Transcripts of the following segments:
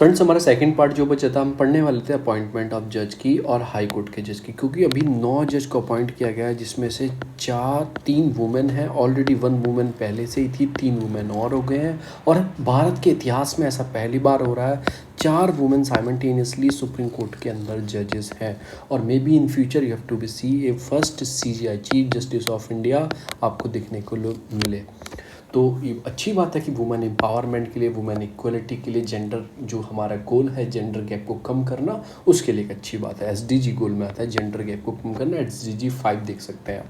Friends हमारा second part जो बचा था, हम पढ़ने वाले थे अपॉइंटमेंट ऑफ जज की और हाई कोर्ट के जज की, क्योंकि अभी 9 जज को अपॉइंट किया गया है, जिसमें से 3 वुमेन हैं। ऑलरेडी 1 वुमेन पहले से ही थी, 3 वुमेन और हो गए हैं। और भारत के इतिहास में ऐसा पहली बार हो रहा है 4 वुमेन साइमल्टेनियसली सुप्रीम कोर्ट के अंदर जजेस हैं। और maybe in future you have to be see a first CJI chief justice of India आपको देखने को मिले। तो ये अच्छी बात है कि वुमेन एम्पावरमेंट के लिए, वुमेन इक्वलिटी के लिए, जेंडर जो हमारा गोल है जेंडर गैप को कम करना, उसके लिए एक अच्छी बात है। SDG गोल में आता है जेंडर गैप को कम करना, SDG 5 देख सकते हैं आप।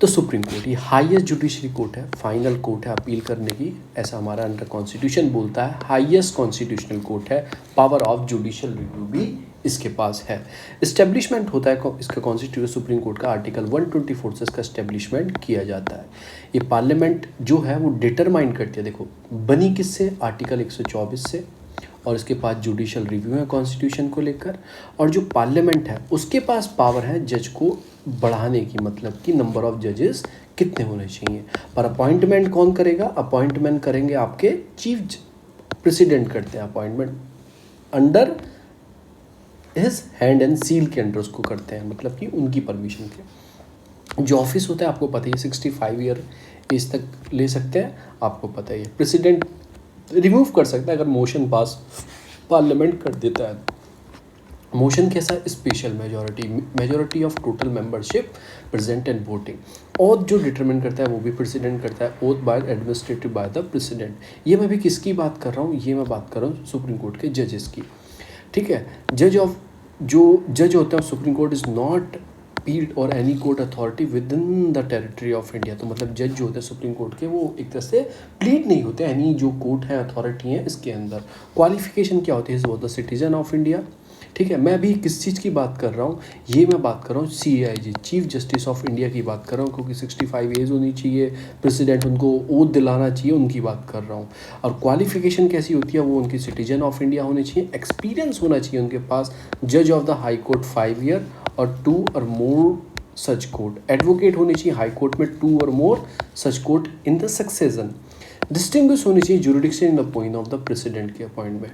तो सुप्रीम कोर्ट ये हाईएस्ट जुडिशरी कोर्ट है, फाइनल कोर्ट है अपील करने की, ऐसा हमारा अंडर कॉन्स्टिट्यूशन बोलता है। हाईएस्ट कॉन्स्टिट्यूशनल कोर्ट है, पावर ऑफ जुडिशियल रिव्यू भी इसके पास है। इस्टेब्लिशमेंट होता है इसका कॉन्स्टिट्यूशन सुप्रीम कोर्ट का आर्टिकल 124 से इसका इस्टेब्लिशमेंट किया जाता है। ये पार्लियामेंट जो है वो डिटरमाइन करती है, देखो बनी किससे, आर्टिकल 124 से, और इसके पास जुडिशियल रिव्यू है कॉन्स्टिट्यूशन को लेकर। और जो पार्लियामेंट है उसके पास पावर है जज को बढ़ाने की, मतलब कि नंबर ऑफ जजेस कितने होने चाहिए। पर अपॉइंटमेंट कौन करेगा, अपॉइंटमेंट करेंगे आपके चीफ प्रेसिडेंट करते हैं appointment, under his hand and seal के अंडर उसको करते हैं, मतलब कि उनकी परमिशन के। जो ऑफिस होता है आपको पता ही 65 ईयर एज तक ले सकते हैं, आपको पता ही है। प्रेसिडेंट रिमूव कर सकता है अगर मोशन पास पार्लियामेंट कर देता है। मोशन कैसा, special majority of total membership present and voting. Oath जो डिटरमिन करता है वो भी प्रेसिडेंट करता है, oath by administrative by the president. ये मैं भी किसकी बात कर रहा हूँ, ये मैं बात कर रहा हूँ सुप्रीम कोर्ट के जजेस की, ठीक है। जो जज होता है supreme court is not plead or any court authority within the territory of India. तो मतलब जज जो होते हैं सुप्रीम कोर्ट के, वो एक तरह से प्लीड नहीं होते एनी जो कोर्ट है अथॉरिटी है इसके अंदर। क्वालिफिकेशन क्या होती है, वो द सिटीजन ऑफ इंडिया, ठीक है। मैं अभी किस चीज़ की बात कर रहा हूँ, ये मैं बात कर रहा हूँ CJI chief justice of India की बात कर रहा हूँ, क्योंकि 65 एज होनी चाहिए, प्रेसिडेंट उनको ओथ दिलाना चाहिए, उनकी बात कर रहा हूँ। और क्वालिफिकेशन कैसी होती है, वो उनकी सिटीजन ऑफ इंडिया होनी चाहिए, एक्सपीरियंस होना चाहिए उनके पास, जज of the high court 5 year और 2 or more such court, advocate होनी चाहिए हाई कोर्ट में 2 or more such court in the succession, distinguish होनी चाहिए jurisdiction in the point of the president के अपॉइंटमेंट।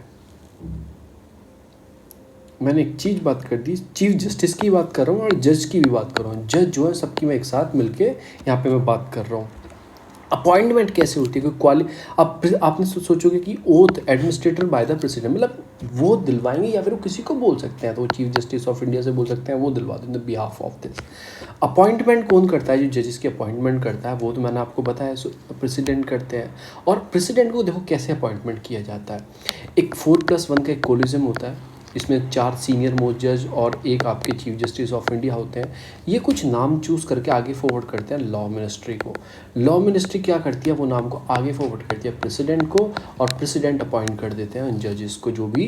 मैंने एक चीज़ बात कर दी, चीफ जस्टिस की बात कर रहा हूँ और जज की भी बात कर रहा हूँ। जज जो है सबकी मैं एक साथ मिलके यहाँ पे मैं बात कर रहा हूँ। अपॉइंटमेंट कैसे होती है, क्वाली आपने सोचोगे कि oath administrator bye the president, मतलब वो दिलवाएंगे या फिर वो किसी को बोल सकते हैं, तो वो चीफ जस्टिस ऑफ इंडिया से बोल सकते हैं, वो दिलवा दें the behalf of this. Appointment कौन करता है, जो जजेस की अपॉइंटमेंट करता है वो तो मैंने आपको बताया प्रेसिडेंट करते हैं। और प्रेसिडेंट को देखो कैसे अपॉइंटमेंट किया जाता है, एक 4+1 का एक कोलिज्म होता है, इसमें 4 सीनियर मोस्ट जज और एक आपके चीफ जस्टिस ऑफ इंडिया होते हैं। ये कुछ नाम चूज़ करके आगे फॉरवर्ड करते हैं लॉ मिनिस्ट्री को। लॉ मिनिस्ट्री क्या करती है, वो नाम को आगे फॉरवर्ड करती है प्रेसिडेंट को, और प्रेसिडेंट अपॉइंट कर देते हैं उन जजेस को जो भी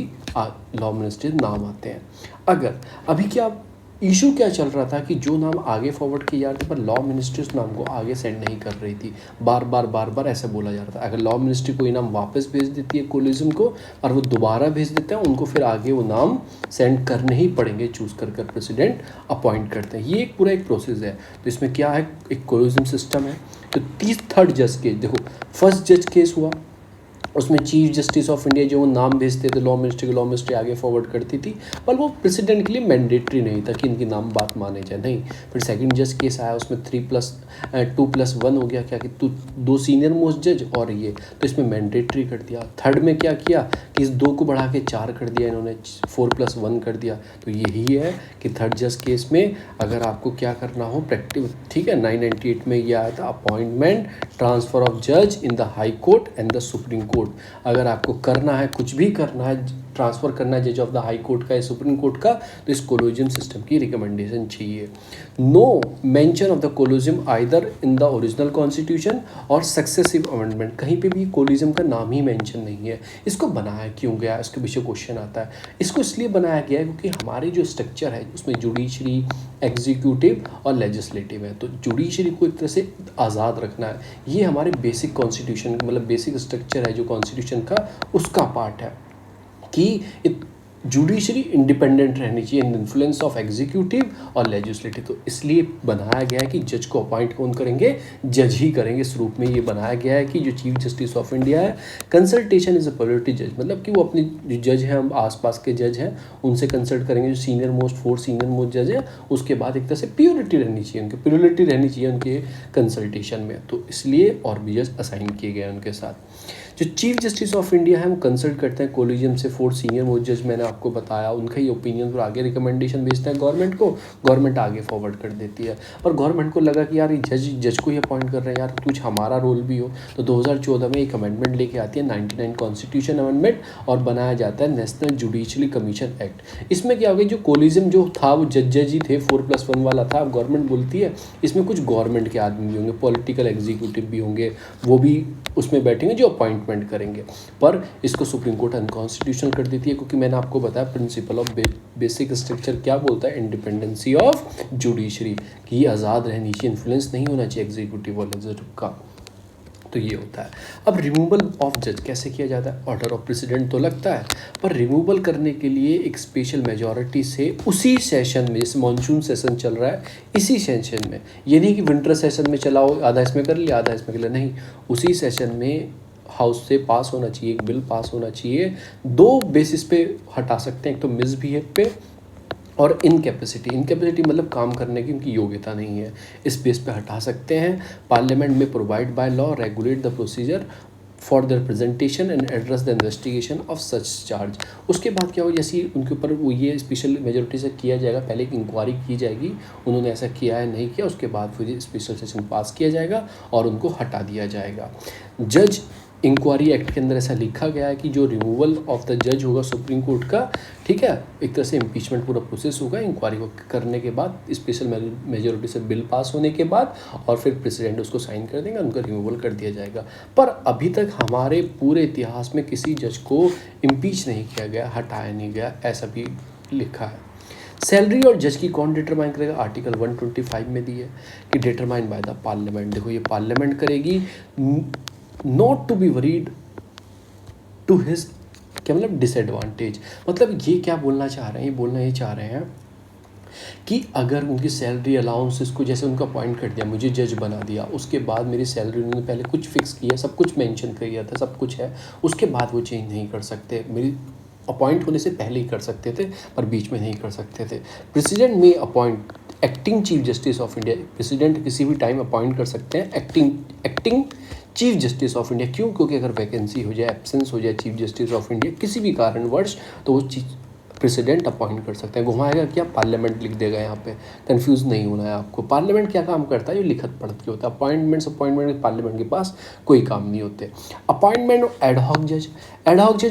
लॉ मिनिस्ट्री नाम आते हैं। अगर अभी क्या इशू क्या चल रहा था कि जो नाम आगे फॉरवर्ड किए जा रहे थे पर लॉ मिनिस्ट्री उस नाम को आगे सेंड नहीं कर रही थी, बार बार ऐसे बोला जा रहा था। अगर लॉ मिनिस्ट्री कोई नाम वापस भेज देती है कोलिज्म को और वो दोबारा भेज देते हैं उनको, फिर आगे वो नाम सेंड करने ही पड़ेंगे, चूज़ कर प्रेसिडेंट अपॉइंट करते हैं। ये एक पूरा एक प्रोसेस है। तो इसमें क्या है, एक कोलिज्म सिस्टम है। तो 3rd जज केस देखो, फर्स्ट जज केस हुआ, उसमें चीफ जस्टिस ऑफ इंडिया जो वो नाम भेजते थे लॉ मिनिस्ट्री आगे फॉरवर्ड करती थी, पर वो प्रेसिडेंट के लिए मैंडेटरी नहीं था कि इनकी नाम बात माने जाए, नहीं। फिर सेकंड जज केस आया, उसमें 2+1 हो गया, क्या कि 2 सीनियर मोस्ट जज और ये, तो इसमें मैंडेटरी कर दिया। थर्ड में क्या किया कि इस 2 को बढ़ा के 4 कर दिया इन्होंने, 4+1 कर दिया। तो यही है कि थर्ड जज केस में अगर आपको क्या करना हो प्रैक्टिस, ठीक है, 998 में ये आया था, अपॉइंटमेंट ट्रांसफर ऑफ जज in the high court and the supreme court. अगर आपको करना है, कुछ भी करना है, ट्रांसफ़र करना है जज ऑफ द हाई कोर्ट का या सुप्रीम कोर्ट का, तो इस कोलोजियम सिस्टम की रिकमेंडेशन चाहिए। No mention of the collegium either in the original constitution और सक्सेसिव अमेंडमेंट, कहीं पे भी कोलोजियम का नाम ही मेंशन नहीं है। इसको बनाया क्यों गया, इसके पीछे क्वेश्चन आता है। इसको इसलिए बनाया गया है क्योंकि हमारी जो स्ट्रक्चर है उसमें जुडिशरी, एग्जीक्यूटिव और लेजिस्लेटिव है, तो जुडिशरी को एक तरह से आज़ाद रखना है। ये हमारे बेसिक कॉन्स्टिट्यूशन मतलब बेसिक स्ट्रक्चर है जो कॉन्स्टिट्यूशन का, उसका पार्ट है कि जुडिशरी इंडिपेंडेंट रहनी चाहिए इन इन्फ्लुएंस ऑफ एग्जीक्यूटिव और लेजिस्लेटिव। तो इसलिए बनाया गया है कि जज को अपॉइंट कौन करेंगे, जज ही करेंगे। इस रूप में ये बनाया गया है कि जो चीफ जस्टिस ऑफ इंडिया है, कंसल्टेशन इज अ प्रायोरिटी जज, मतलब कि वो अपने जो जज हैं, हम आसपास के जज हैं उनसे कंसल्ट करेंगे, जो सीनियर मोस्ट 4 सीनियर मोस्ट जज है। उसके बाद एक तरह से प्योरिटी रहनी चाहिए, उनकी प्योरिटी रहनी चाहिए उनके कंसल्टेशन में। तो इसलिए और भी जज असाइन किए गए उनके साथ। जो चीफ जस्टिस ऑफ इंडिया है, हम कंसल्ट करते हैं कोलिजियम से 4 सीनियर मोस्ट जज, मैंने आपको बताया, उनका ही ओपिनियन और आगे रिकमेंडेशन भेजते हैं गवर्नमेंट को, गवर्नमेंट आगे फॉरवर्ड कर देती है। और गवर्नमेंट को लगा कि यार ये जज को ही अपॉइंट कर रहे हैं, यार कुछ हमारा रोल भी हो, तो 2014 में एक अमेंडमेंट लेके आती है 99 कॉन्स्टिट्यूशन अमेंडमेंट, और बनाया जाता है नेशनल जुडिशरी कमीशन एक्ट। इसमें क्या हो गया, जो कोलिजियम जो था वो जज ही थे, 4+1 वाला था। अब गवर्नमेंट बोलती है इसमें कुछ गवर्नमेंट के आदमी भी होंगे, पॉलिटिकल एग्जीक्यूटिव भी होंगे, वो भी उसमें बैठेंगे जो अपॉइंटमेंट करेंगे, पर इसको सुप्रीम कोर्ट अनकॉन्स्टिट्यूशनल कर देती है, क्योंकि मैंने आपको बताया प्रिंसिपल ऑफ बेसिक स्ट्रक्चर क्या बोलता है, इंडिपेंडेंसी ऑफ जुडिशरी, कि ये आज़ाद रहनी चाहिए, इन्फ्लुएंस नहीं होना चाहिए एग्जीक्यूटिव और लेजिस्लेटिव का। तो ये होता है। अब रिमूवल ऑफ जज कैसे किया जाता है, ऑर्डर ऑफ प्रेसिडेंट तो लगता है, पर रिमूवल करने के लिए एक स्पेशल मेजॉरिटी से उसी सेशन में, जैसे मानसून सेशन चल रहा है इसी सेशन में, ये नहीं कि विंटर सेशन में चलाओ, आधा इसमें कर लिया आधा इसमें कर लिया, नहीं, उसी सेशन में हाउस से पास होना चाहिए, एक बिल पास होना चाहिए। 2 बेसिस पे हटा सकते हैं, एक तो मिसबिहेव पे और इनकेपेसिटी मतलब काम करने की उनकी योग्यता नहीं है, इस बेस पे हटा सकते हैं। पार्लियामेंट में provide by law regulate the procedure for the representation and address the investigation of such charge. उसके बाद क्या हो, जैसे उनके ऊपर वो ये स्पेशल मेजोरिटी से किया जाएगा, पहले एक इंक्वायरी की जाएगी, उन्होंने ऐसा किया है नहीं किया, उसके बाद फिर स्पेशल सेशन पास किया जाएगा और उनको हटा दिया जाएगा। जज इंक्वायरी एक्ट के अंदर ऐसा लिखा गया है कि जो रिमूवल ऑफ द जज होगा सुप्रीम कोर्ट का, ठीक है, एक तरह से इम्पीचमेंट पूरा प्रोसेस होगा इंक्वायरी को करने के बाद, स्पेशल मेजोरिटी से बिल पास होने के बाद, और फिर प्रेसिडेंट उसको साइन कर देंगे, उनका रिमूवल कर दिया जाएगा। पर अभी तक हमारे पूरे इतिहास में किसी जज को इम्पीच नहीं किया गया, हटाया नहीं गया, ऐसा भी लिखा है। सैलरी और जज की कौन डिटरमाइन करेगा, आर्टिकल 125 में दी है कि डिटरमाइन बाय द पार्लियामेंट। देखो ये पार्लियामेंट करेगी, not to be worried to his, क्या मतलब डिसएडवांटेज, मतलब ये क्या बोलना चाह रहे हैं, ये बोलना ये चाह रहे हैं कि अगर उनकी सैलरी अलाउंसेस को, जैसे उनका पॉइंट कर दिया, मुझे जज बना दिया, उसके बाद मेरी सैलरी उन्होंने पहले कुछ फिक्स किया, सब कुछ मेंशन किया था, सब कुछ है, उसके बाद वो चेंज नहीं कर सकते, मेरी अपॉइंट होने से पहले ही कर सकते थे पर बीच में नहीं कर सकते थे। प्रेसिडेंट में appoint acting chief justice of India, president किसी भी टाइम अपॉइंट कर सकते हैं acting chief justice of India. क्यों, क्योंकि अगर वैकेंसी हो जाए, एब्सेंस हो जाए चीफ जस्टिस ऑफ इंडिया किसी भी कारणवश, तो वो प्रेसिडेंट अपॉइंट कर सकते हैं। घुमाएगा क्या, पार्लियामेंट लिख देगा, यहाँ पे कंफ्यूज नहीं होना है आपको। पार्लियामेंट क्या काम करता है, ये लिखत पढ़त के होता है। अपॉइंटमेंट पार्लियामेंट के पास कोई काम नहीं होते। अपॉइंटमेंट एडहॉक जज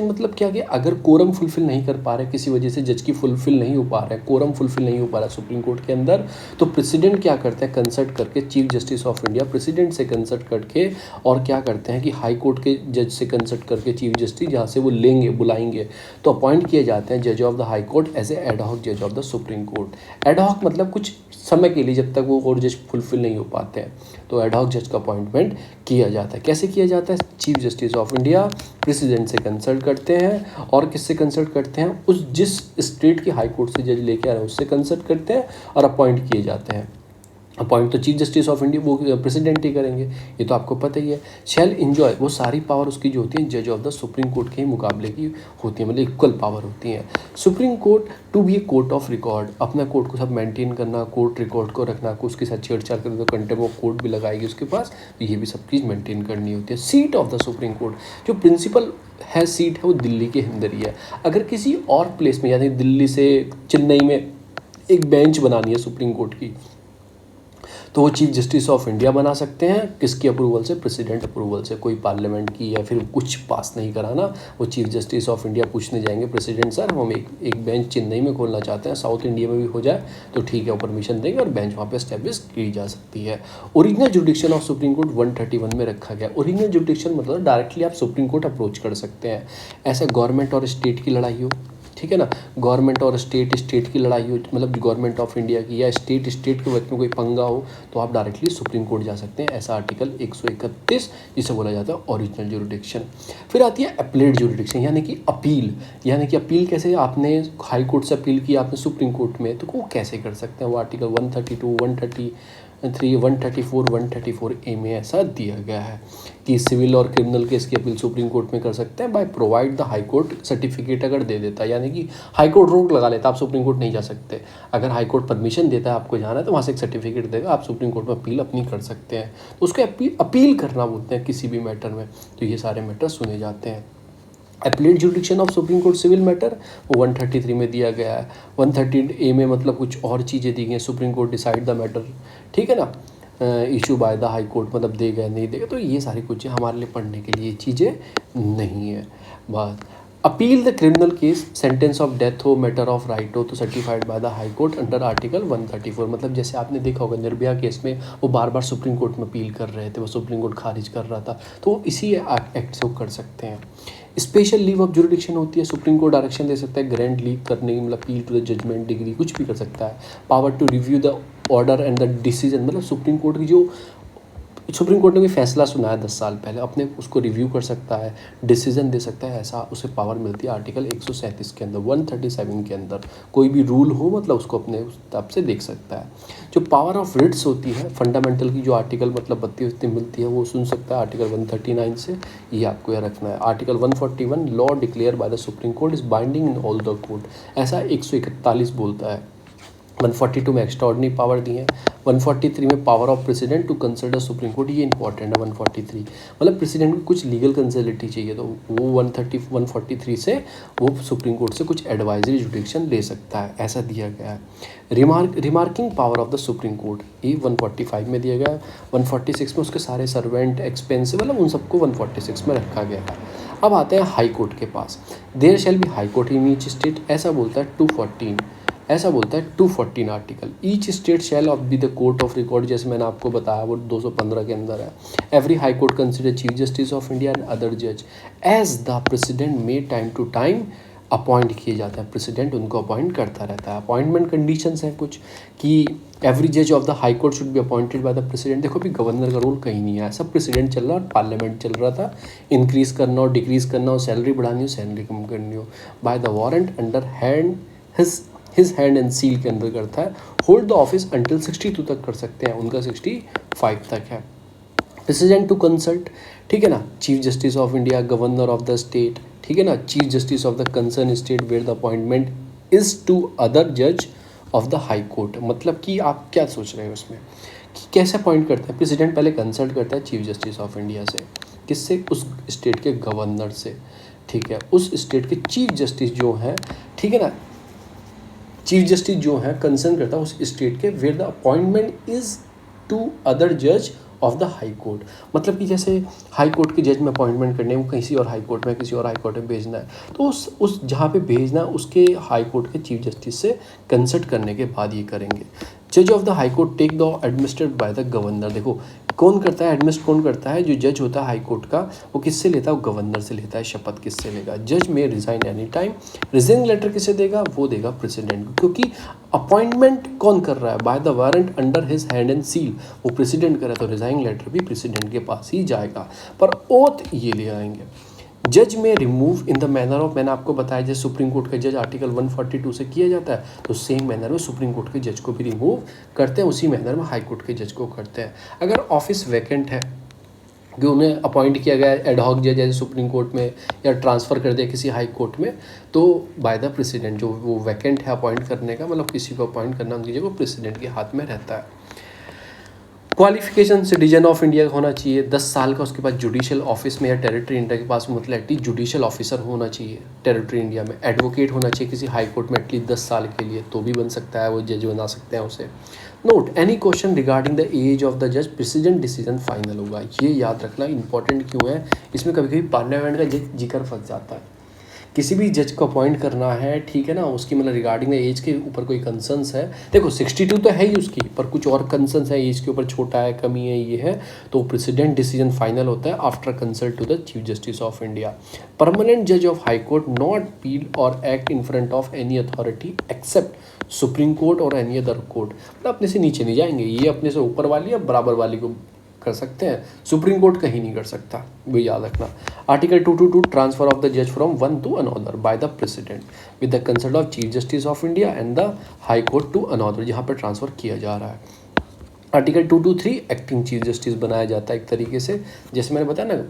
मतलब क्या कि अगर कोरम फुलफिल नहीं कर पा रहे, किसी वजह से जज की फुलफिल नहीं हो पा रहा है, कोरम फुलफिल नहीं हो पा रहा है सुप्रीम कोर्ट के अंदर, तो प्रेसिडेंट क्या करते हैं, कंसल्ट करके chief justice of India president से कंसल्ट करके, और क्या करते हैं कि हाई कोर्ट के जज से कंसल्ट करके चीफ जस्टिस जहाँ से वो लेंगे, बुलाएंगे, तो अपॉइंट किए जाते हैं जज of the high court as a ad hoc जज of the supreme court. Ad hoc मतलब कुछ समय के लिए, जब तक वो और जज फुलफिल नहीं हो पाते हैं, तो एडहॉक जज का अपॉइंटमेंट किया जाता है। कैसे किया जाता है, chief justice of India president से कंसल्ट करते हैं, और किससे कंसल्ट करते हैं, उस जिस स्टेट की हाई कोर्ट से जज लेके आ रहे हैं उससे कंसल्ट करते हैं और अपॉइंट किए जाते हैं। अपॉइंट तो चीफ जस्टिस ऑफ इंडिया वो प्रेसिडेंट ही करेंगे, ये तो आपको पता ही है। शैल इंजॉय, वो सारी पावर उसकी जो होती है जज ऑफ द सुप्रीम कोर्ट के ही मुकाबले की होती है, मतलब इक्वल पावर होती है। Supreme court to be a court of record, अपना कोर्ट को सब मेंटेन करना, कोर्ट रिकॉर्ड को रखना, को उसके साथ छेड़छाड़ करना तो कंटेम्प्ट ऑफ कोर्ट भी लगाएगी उसके पास, तो ये भी सब चीज़ मेंटेन करनी होती है। Seat of the supreme court, जो प्रिंसिपल है सीट है वो दिल्ली के अंदर ही है। अगर किसी और प्लेस में, यानी दिल्ली से चेन्नई में एक बेंच बनानी है सुप्रीम कोर्ट की, तो वो चीफ जस्टिस ऑफ इंडिया बना सकते हैं, किसकी अप्रूवल से, प्रेसिडेंट अप्रूवल से, कोई पार्लियामेंट की या फिर कुछ पास नहीं कराना। वो चीफ जस्टिस ऑफ इंडिया पूछने जाएंगे प्रेसिडेंट सर हम एक बेंच चेन्नई में खोलना चाहते हैं, साउथ इंडिया में भी हो जाए तो ठीक है, वो परमिशन देंगे और बेंच वहाँ पे एस्टेब्लिश की जा सकती है। ओरिजिनल जुडिक्शन ऑफ सुप्रीम कोर्ट 131 में रखा गया। ओरिजिनल जुडिक्शन मतलब डायरेक्टली आप सुप्रीम कोर्ट अप्रोच कर सकते हैं, ऐसा गवर्नमेंट और स्टेट की लड़ाई हो, ठीक है ना, गवर्नमेंट और स्टेट की लड़ाई हो, मतलब गवर्नमेंट ऑफ इंडिया की या स्टेट के वक्त में कोई पंगा हो, तो आप डायरेक्टली सुप्रीम कोर्ट जा सकते हैं। ऐसा आर्टिकल 131 जिसे बोला जाता है ओरिजिनल ज्यूरिडिक्शन। फिर आती है अपीलेट ज्यूरिडिक्शन, यानी कि अपील। यानी कि अपील कैसे, आपने हाई कोर्ट से अपील की आपने सुप्रीम कोर्ट में, तो वो कैसे कर सकते हैं, वो आर्टिकल 132, 133, 134, 134A में ऐसा दिया गया है कि सिविल और क्रिमिनल केस की अपील सुप्रीम कोर्ट में कर सकते हैं by provide the high court certificate अगर दे देता है, यानी कि हाई कोर्ट रोक लगा लेता, आप सुप्रीम कोर्ट नहीं जा सकते। अगर हाई कोर्ट परमिशन देता है आपको जाना है, तो वहाँ से एक सर्टिफिकेट देगा, आप सुप्रीम कोर्ट में अपील अपनी कर सकते हैं। तो उसको अपील करना बोलते हैं किसी भी मैटर में। तो ये सारे मैटर सुने जाते हैं। Appellate jurisdiction of supreme court civil matter वो 133 में दिया गया है। 130A में मतलब कुछ और चीज़ें दी गई हैं, supreme court decide the matter, ठीक है ना, issue by the high court, मतलब देगा नहीं देगा। तो ये सारी कुछ हमारे लिए पढ़ने के लिए चीज़ें नहीं है। बस appeal the criminal case, sentence of death हो, मैटर ऑफ राइट हो, तो certified by the high court under article 134। मतलब जैसे आपने देखा होगा निर्भया केस में वो बार बार सुप्रीम कोर्ट में अपील कर रहे थे, वो सुप्रीम कोर्ट खारिज कर रहा था, तो इसी एक्ट से वो कर सकते हैं। स्पेशल लीव ऑफ जुरिडिक्शन होती है, सुप्रीम कोर्ट डायरेक्शन दे सकता है ग्रैंड लीव करने की, मतलब appeal to the judgment degree, कुछ भी कर सकता है। Power to review the order and the decision, मतलब सुप्रीम कोर्ट की जो सुप्रीम कोर्ट ने कोई फैसला सुनाया 10 साल पहले, अपने उसको रिव्यू कर सकता है, डिसीजन दे सकता है, ऐसा उसे पावर मिलती है आर्टिकल 137 के अंदर, 137 के अंदर। कोई भी रूल हो मतलब उसको अपने उस हिसाब से देख सकता है। जो पावर ऑफ रिट्स होती है फंडामेंटल की, जो आर्टिकल मतलब 32 मिलती है, वो सुन सकता है आर्टिकल 139 से। ये आपको यह रखना है। Article 141 law declare by the supreme court is binding in all the court, ऐसा 141 बोलता है। 142 में एक्स्ट्राऑर्डिनरी पावर दी है। 143 में power of president to consult supreme court, ये इंपॉर्टेंट है 143, मतलब प्रेसिडेंट को कुछ लीगल कंसल्टिटी चाहिए, तो वो 143 से वो सुप्रीम कोर्ट से कुछ एडवाइजरी जुडिक्शन ले सकता है, ऐसा दिया गया है। Remarking power of the supreme court, ये 145 में दिया गया है। 146 में उसके सारे सर्वेंट एक्सपेंसिव, मतलब उन सबको 146 में रखा गया है। अब आते हैं हाई कोर्ट के पास। There shall be high court in each state, ऐसा बोलता है 214, ऐसा बोलता है 214 article. Each state shall of be the court of record, जैसे मैंने आपको बताया वो 215 के अंदर है। Every high court consider chief justice of India and other जज एज द प्रेसिडेंट में टाइम टू टाइम अपॉइंट किए जाते हैं। प्रेसिडेंट उनको अपॉइंट करता रहता है। अपॉइंटमेंट कंडीशंस हैं कुछ कि एवरी जज of the high court should be appointed by the president. देखो अभी गवर्नर का रोल कहीं नहीं है, सब प्रेसिडेंट चल रहा है और पार्लियामेंट चल रहा था। इंक्रीज़ करना हो, डिक्रीज़ करना हो, सैलरी बढ़ानी हो, सैलरी कम करनी हो, by the warrant under hand his hand and seal के अंदर करता है। होल्ड द ऑफिस अंटिल 62 तक कर सकते हैं, उनका 65 तक है। प्रेसिडेंट टू कंसल्ट, ठीक है ना, chief justice of India, governor of the state, ठीक है ना, chief justice of the concern state where the appointment is to other जज ऑफ द हाई कोर्ट। मतलब कि आप क्या सोच रहे हो उसमें कि कैसे अपॉइंट करते हैं। प्रेसिडेंट पहले कंसल्ट करता है चीफ जस्टिस ऑफ इंडिया से, किससे, उस स्टेट के गवर्नर से, ठीक है, उस स्टेट के चीफ जस्टिस जो हैं, ठीक है ना, चीफ जस्टिस जो है कंसर्न करता है उस स्टेट के, where the appointment is to other जज ऑफ द हाई कोर्ट। मतलब कि जैसे हाई कोर्ट के जज में अपॉइंटमेंट करने वो किसी और हाई कोर्ट में, किसी और हाई कोर्ट में भेजना है, तो उस जहाँ पे भेजना है उसके हाई कोर्ट के चीफ जस्टिस से कंसल्ट करने के बाद ये करेंगे। जज of the high court take the administrated by the governor. देखो कौन करता है, एडमिनिस्ट्रेट कौन करता है, जो जज होता है हाई कोर्ट का, वो किससे लेता है, वो गवर्नर से लेता है। शपथ किससे लेगा, जज में resign any time. Resign letter किसे देगा, वो देगा प्रेसिडेंट को, क्योंकि अपॉइंटमेंट कौन कर रहा है, by the warrant under his hand and seal, वो प्रेसिडेंट कर रहा है, तो रिजाइन लेटर भी प्रेसिडेंट के पास ही जाएगा। पर ओथ ये ले आएंगे। जज में remove in the manner of, मैंने आपको बताया जैसे सुप्रीम कोर्ट का जज आर्टिकल 142 से किया जाता है, तो सेम मैनर में सुप्रीम कोर्ट के जज को भी रिमूव करते हैं, उसी मैनर में हाई कोर्ट के जज को करते हैं। अगर ऑफिस वैकेंट है कि उन्हें अपॉइंट किया गया एडहॉक जज जैसे सुप्रीम कोर्ट में, या ट्रांसफ़र कर दिया किसी हाई कोर्ट में, तो बाय द प्रेसिडेंट, जो वो वैकेंट है अपॉइंट करने का, मतलब किसी को अपॉइंट करना उनकी जगह प्रेसिडेंट के हाथ में रहता है। क्वालिफिकेशन सिटीजन ऑफ इंडिया का होना चाहिए, 10 साल का उसके पास जुडिशियल ऑफिस में या टेरिटरी इंडिया के पास, मतलब एटलीस्ट जुडिशियल ऑफिसर होना चाहिए टेरिटरी इंडिया में। एडवोकेट होना चाहिए किसी हाई कोर्ट में एटलीस्ट 10 साल के लिए, तो भी बन सकता है, वो जज बना सकते हैं उसे। Note, any question regarding the age of the जज प्रेसिडेंट डिसीजन फाइनल होगा। ये याद रखना इंपॉर्टेंट क्यों है, इसमें कभी कभी पार्लियामेंट का जिक्र फंस जाता है किसी भी जज को अपॉइंट करना है, ठीक है ना, उसकी मतलब रिगार्डिंग एज के ऊपर कोई कंसर्न्स है, देखो 62 तो है ही उसकी, पर कुछ और कंसर्न्स है, एज के ऊपर छोटा है, कमी है, ये है, तो प्रेसिडेंट डिसीजन फाइनल होता है after consult to the chief justice of India. Permanent जज of high court not appeal or act in front of any authority except supreme court or any other court. मतलब अपने से नीचे नहीं जाएंगे, ये अपने से ऊपर वाली या बराबर वाली को कर सकते हैं, सुप्रीम कोर्ट कहीं नहीं कर सकता, वो याद रखना। आर्टिकल 222 ट्रांसफर ऑफ द जज from one to another by the president with the consult of chief justice of India and the high court to another, जहाँ पर ट्रांसफर किया जा रहा है। आर्टिकल 223 एक्टिंग चीफ जस्टिस बनाया जाता है एक तरीके से, जैसे मैंने बताया ना,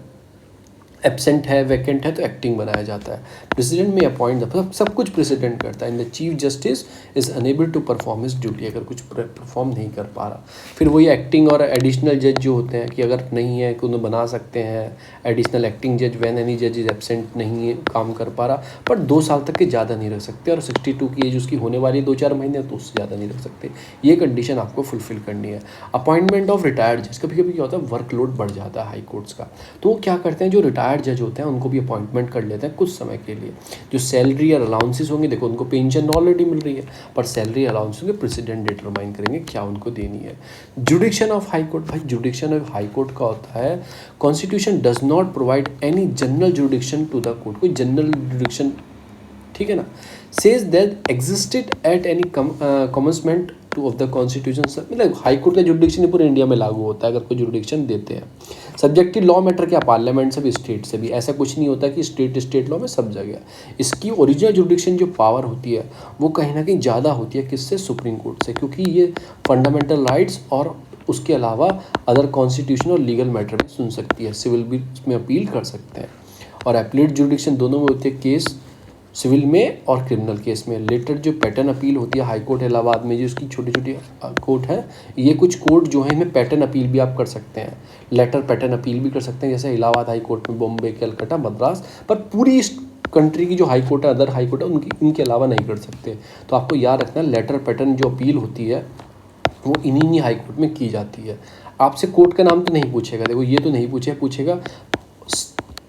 एब्सेंट है, वैकेंट है, तो एक्टिंग बनाया जाता है। प्रेसिडेंट में अपॉइंट सब कुछ प्रेसिडेंट करता है। In the chief justice is unable to perform his duty, अगर कुछ परफॉर्म नहीं कर पा रहा, फिर वही एक्टिंग और एडिशनल जज जो होते हैं कि अगर नहीं है कि उन्हें बना सकते हैं एडिशनल एक्टिंग जज व्हेन एनी जज इज एब्सेंट, नहीं है काम कर पा रहा, पर 2 साल तक के ज़्यादा नहीं रख सकते, और 62 की एज उसकी होने वाली 2-4 महीने, तो उससे ज़्यादा नहीं रख सकते। ये कंडीशन आपको फुलफिल करनी है। अपॉइंटमेंट ऑफ रिटायर्ड जज, कभी कभी क्या होता है वर्कलोड बढ़ जाता है हाई कोर्ट्स का, तो वो क्या करते हैं, जो रिटायर्ड जज होते हैं उनको भी अपॉइंटमेंट कर लेते हैं कुछ समय के लिए। जो सैलरी और अलाउंसेस होंगे, देखो उनको पेंशन ऑलरेडी मिल रही है, पर सैलरी अलाउंस होंगे प्रेसिडेंट डिटरमाइन करेंगे क्या उनको देनी है। जुडिक्शन ऑफ हाई कोर्ट, भाई जुडिक्शन ऑफ हाई कोर्ट का होता है, constitution does not provide any general jurisdiction to the court, कोई जनरल जुडिक्शन, ठीक है ना, says that existed at any commencement to of the constitution, मतलब हाई कोर्ट का जुडिक्शन पूरे इंडिया में लागू होता है अगर कोई जुडिक्शन देते हैं। सब्जेक्टिव लॉ मैटर क्या, पार्लियामेंट से भी, स्टेट से भी, ऐसा कुछ नहीं होता कि स्टेट लॉ में सब जगह। इसकी ओरिजिनल जुडिक्शन जो पावर होती है वो कहीं ना कहीं ज़्यादा होती है किससे, सुप्रीम कोर्ट से, क्योंकि ये फंडामेंटल राइट्स और उसके अलावा अदर कॉन्स्टिट्यूशन और लीगल मैटर भी सुन सकती है, सिविल भी इसमें अपील कर सकते हैं। और एप्लीट जुडिक्शन दोनों में होते हैं केस, सिविल में और क्रिमिनल केस में। लेटर जो पैटर्न अपील होती है हाई कोर्ट इलाहाबाद में, जो इसकी छोटी छोटी कोर्ट है, ये कुछ कोर्ट जो है इनमें पैटर्न अपील भी आप कर सकते हैं, लेटर पैटर्न अपील भी कर सकते हैं, जैसे इलाहाबाद हाई कोर्ट में, बॉम्बे, कलकत्ता, मद्रास, पर पूरी इस कंट्री की जो हाई कोर्ट है, अदर हाई कोर्ट है, उनकी इनके अलावा नहीं कर सकते। तो आपको याद रखना, लेटर पैटर्न जो अपील होती है वो इन्हीं हाई कोर्ट में की जाती है। आपसे कोर्ट का नाम तो नहीं पूछेगा, देखो ये तो नहीं पूछेगा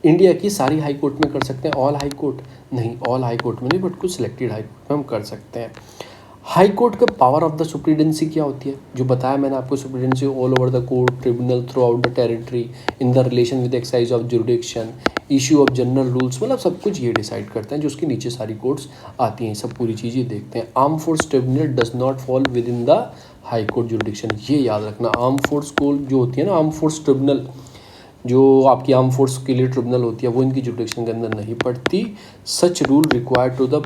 इंडिया की सारी हाई कोर्ट में कर सकते हैं, ऑल हाई कोर्ट नहीं, ऑल हाई कोर्ट में नहीं, बट कुछ सिलेक्टेड हाई कोर्ट में हम कर सकते हैं। हाई कोर्ट का पावर ऑफ द सुप्रीडेंसी क्या होती है, जो बताया मैंने आपको, superintendence all over the court, tribunal throughout the territory, in the relation with exercise of jurisdiction, issue of general rules, मतलब सब कुछ ये डिसाइड करते हैं, जो उसके नीचे सारी कोर्ट्स आती हैं, सब पूरी चीज़ें देखते हैं। Arm force tribunal does not fall with in the high court jurisdiction, ये याद रखना। आर्म फोर्स को जो होती है ना, आर्म फोर्स ट्रिब्यूनल, जो आपकी आर्म फोर्स के लिए ट्रिब्यूनल होती है, वो इनकी जुडिक्शन के अंदर नहीं पड़ती। Such rule required to the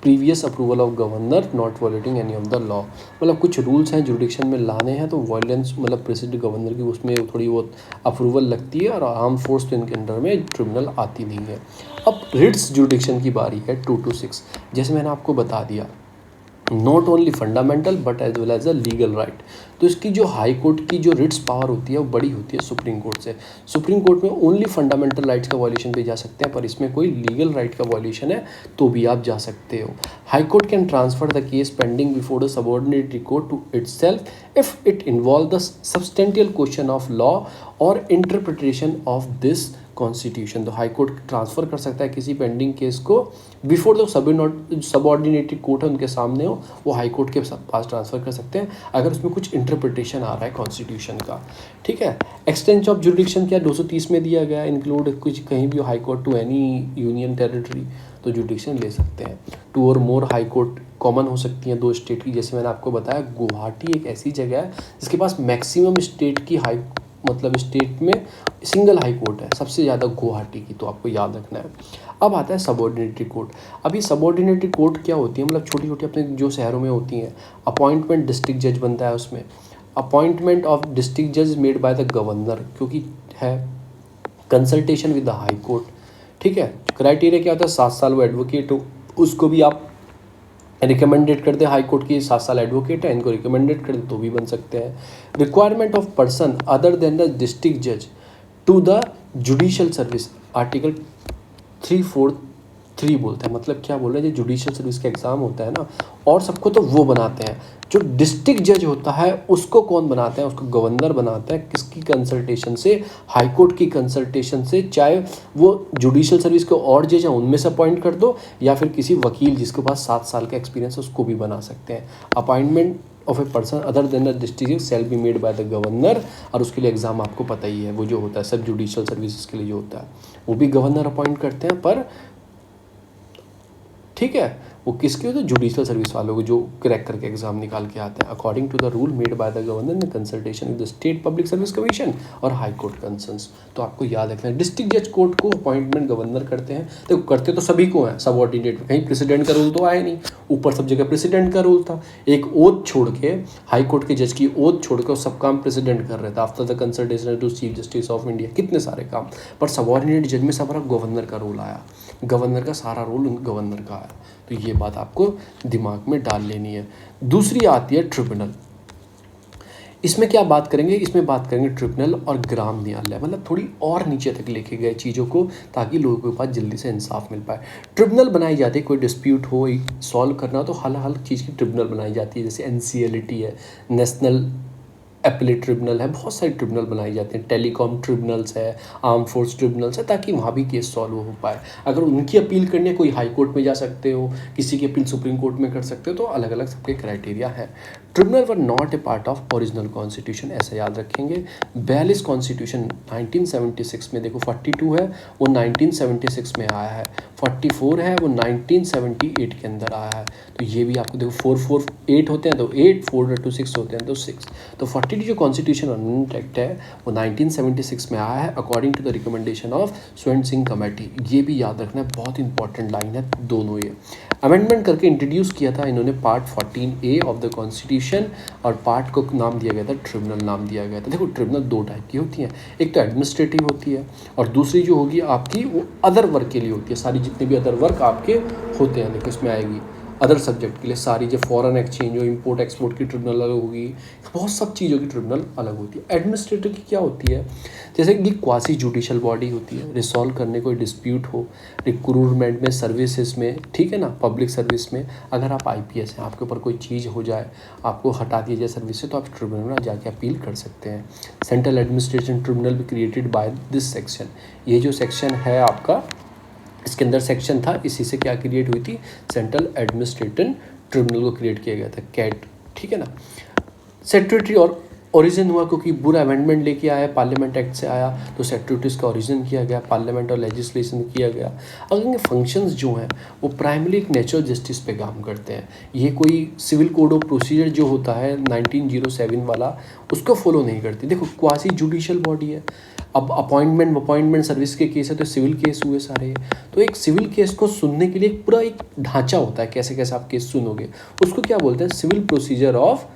previous approval of governor not violating any of the law, मतलब कुछ रूल्स हैं जुडिक्शन में लाने हैं, तो वायलेंस मतलब प्रेसिडेंट गवर्नर की उसमें थोड़ी बहुत अप्रूवल लगती है, और आर्म फोर्स तो इनके अंडर में ट्रिब्यूनल आती नहीं है। अब रिट्स जुडिक्शन की बारी है 226, जैसे मैंने आपको बता दिया, not only fundamental but as well as a legal right. तो इसकी जो हाई कोर्ट की जो रिट्स पावर होती है वो बड़ी होती है सुप्रीम कोर्ट से। सुप्रीम कोर्ट में ओनली फंडामेंटल राइट्स का वायलेशन पे जा सकते हैं, पर इसमें कोई लीगल राइट का वायलेशन है तो भी आप जा सकते हो। High court can transfer the case pending before the subordinate court to itself if it involve the substantial question of law or interpretation of this constitution. तो हाई कोर्ट ट्रांसफ़र कर सकता है किसी पेंडिंग केस को before the subordinated court है उनके सामने हो, वो हाई कोर्ट के पास ट्रांसफ़र कर सकते हैं अगर उसमें कुछ इंटरप्रिटेशन आ रहा है कॉन्स्टिट्यूशन का, ठीक है। एक्सटेंशन ऑफ जुडिक्शन क्या 230 में दिया गया, इंक्लूड कुछ कहीं भी high court to any union territory, तो जुडिक्शन ले सकते हैं। 2 or more high court common हो सकती हैं 2 स्टेट की, जैसे मैंने आपको बताया गुवाहाटी एक ऐसी जगह है जिसके पास मैक्सिमम स्टेट की मतलब स्टेट में सिंगल हाई कोर्ट है, सबसे ज़्यादा गुवाहाटी की, तो आपको याद रखना है। अब आता है सबऑर्डिनेटेड कोर्ट। अभी सबऑर्डिनेटेड कोर्ट क्या होती है, मतलब छोटी छोटी अपने जो शहरों में होती हैं, अपॉइंटमेंट डिस्ट्रिक्ट जज बनता है उसमें, अपॉइंटमेंट ऑफ डिस्ट्रिक्ट जज मेड बाय द गवर्नर, क्योंकि है consultation with the high court, ठीक है। क्राइटेरिया क्या होता है, 7 साल वो एडवोकेट हो, उसको भी आप रिकमेंडेड कर दे, हाई कोर्ट की 7 साल एडवोकेट है, इनको रिकमेंडेड कर दे तो भी बन सकते हैं। Requirement of person other than the district जज to the judicial service, article 3 बोलते हैं। मतलब क्या बोल रहे हैं, जो जुडिशियल सर्विस का एग्ज़ाम होता है ना, और सबको तो वो बनाते हैं, जो डिस्ट्रिक्ट जज होता है उसको कौन बनाते हैं, उसको गवर्नर बनाता है। किसकी कंसल्टेशन से, हाई कोर्ट की कंसल्टेशन से। चाहे वो जुडिशियल सर्विस के और जज हैं उनमें से अपॉइंट कर दो, या फिर किसी वकील जिसके पास 7 साल का एक्सपीरियंस है उसको भी बना सकते हैं। Appointment of a person other than the district shall be made by the governor. और उसके लिए एग्ज़ाम आपको पता ही है, वो जो होता है सब जुडिशियल सर्विसेज के लिए जो होता है वो भी गवर्नर अपॉइंट करते हैं। पर ठीक है, वो किसके होते हैं, जुडिशियल सर्विस वालों को, जो क्रैक करके एग्जाम निकाल के आते हैं according to the rule made by the governor in consultation with the state public service commission और हाई कोर्ट कंसर्न्स। तो आपको याद रखना है, डिस्ट्रिक्ट जज कोर्ट को अपॉइंटमेंट गवर्नर करते हैं। तो करते तो सभी को हैं सबऑर्डिनेट, कहीं प्रेसिडेंट का रूल तो आया नहीं, ऊपर सब जगह प्रेसिडेंट का रूल था। एक ओथ छोड़ के, हाई कोर्ट के जज की ओथ छोड़ के वो सब काम प्रेसिडेंट कर रहे थे after the consultation to chief justice of India, कितने सारे काम। पर सबऑर्डिनेट जज में सब गवर्नर का रोल आया, गवर्नर का सारा रोल गवर्नर का आया। तो ये बात आपको दिमाग में डाल लेनी है। दूसरी आती है ट्रिब्यूनल। इसमें क्या बात करेंगे, इसमें बात करेंगे ट्रिब्यूनल और ग्राम न्यायालय, मतलब थोड़ी और नीचे तक लेके गए चीज़ों को, ताकि लोगों के पास जल्दी से इंसाफ मिल पाए। ट्रिब्यूनल बनाई जाती है, कोई डिस्प्यूट हो सॉल्व करना हो तो हर चीज़ की ट्रिब्यूनल बनाई जाती है। जैसे NCLT है, नेशनल एपलेट ट्रिब्यूनल है, बहुत सारे ट्रिब्यूनल बनाए जाते हैं। टेलीकॉम ट्रिब्यूनल्स है, आर्म फोर्स ट्रिब्यूनल्स है, ताकि वहाँ भी केस सॉल्व हो पाए। अगर उनकी अपील करनी है, कोई हाई कोर्ट में जा सकते हो, किसी की अपील सुप्रीम कोर्ट में कर सकते हो, तो अलग अलग सबके क्राइटेरिया है। Tribunal were not a part of original constitution, ऐसा याद रखेंगे। 42 कॉन्स्टिट्यूशन 1976 में, देखो 42 है वो 1976 में आया है, 44 है वो 1978 के अंदर आया है। तो ये भी आपको देखो 448 होते हैं तो 8, 4 होते हैं तो 6। तो 42 जो कॉन्स्टिट्यूशन अमेंडमेंट एक्ट है वो 1976 में आया है according to the recommendation of Swaran Singh committee. ये भी याद रखना है, बहुत इंपॉर्टेंट लाइन है दोनों। ये अमेंडमेंट करके इंट्रोड्यूस किया था इन्होंने part 14A of the constitution, और पार्ट को नाम दिया गया था ट्रिब्यूनल, नाम दिया गया था। देखो ट्रिब्यूनल 2 टाइप की होती हैं, एक तो एडमिनिस्ट्रेटिव होती है और दूसरी जो होगी आपकी वो अदर वर्क के लिए होती है। सारी जितने भी अदर वर्क आपके होते हैं, देखो इसमें आएगी अदर सब्जेक्ट के लिए सारी, जो फॉरेन एक्सचेंज हो, इंपोर्ट एक्सपोर्ट की ट्रिब्यूनल अलग होगी, बहुत सब चीज़ों की ट्रिब्यूनल अलग होती है। एडमिनिस्ट्रेटिव की क्या होती है, जैसे कि क्वासी जुडिशियल बॉडी होती है, रिसॉल्व करने कोई डिस्प्यूट हो रिक्रूटमेंट में, सर्विसेज में, ठीक है ना, पब्लिक सर्विस में। अगर आप IPS हैं, आपके ऊपर कोई चीज़ हो जाए, आपको हटा दिया जाए सर्विस से, तो आप ट्रिब्यूनल में जाके अपील कर सकते हैं। सेंट्रल एडमिनिस्ट्रेशन ट्रिब्यूनल भी क्रिएटेड बाय दिस सेक्शन, ये जो सेक्शन है आपका, इसके अंदर सेक्शन था, इसी से क्या क्रिएट हुई थी, सेंट्रल एडमिनिस्ट्रेटिव ट्रिब्यूनल को क्रिएट किया गया था, कैट, ठीक है ना। स्टैट्यूटरी और ओरिजिन हुआ क्योंकि पूरा अमेंडमेंट लेके आया, पार्लियामेंट एक्ट से आया, तो स्टैट्यूटरीज का ओरिजिन किया गया, पार्लियामेंट और लेजिस्लेशन किया गया। अगर इनके फंक्शंस जो हैं वो प्राइमरी एक नेचुरल जस्टिस पे काम करते हैं। ये कोई सिविल कोड ऑफ प्रोसीजर जो होता है 1907 वाला, उसको फॉलो नहीं करती। देखो क्वासी जुडिशियल बॉडी है, अब अपॉइंटमेंट सर्विस के केस है तो सिविल केस हुए सारे। तो एक सिविल केस को सुनने के लिए पूरा एक ढांचा होता है, कैसे कैसे आप केस सुनोगे, उसको क्या बोलते हैं, सिविल प्रोसीजर ऑफ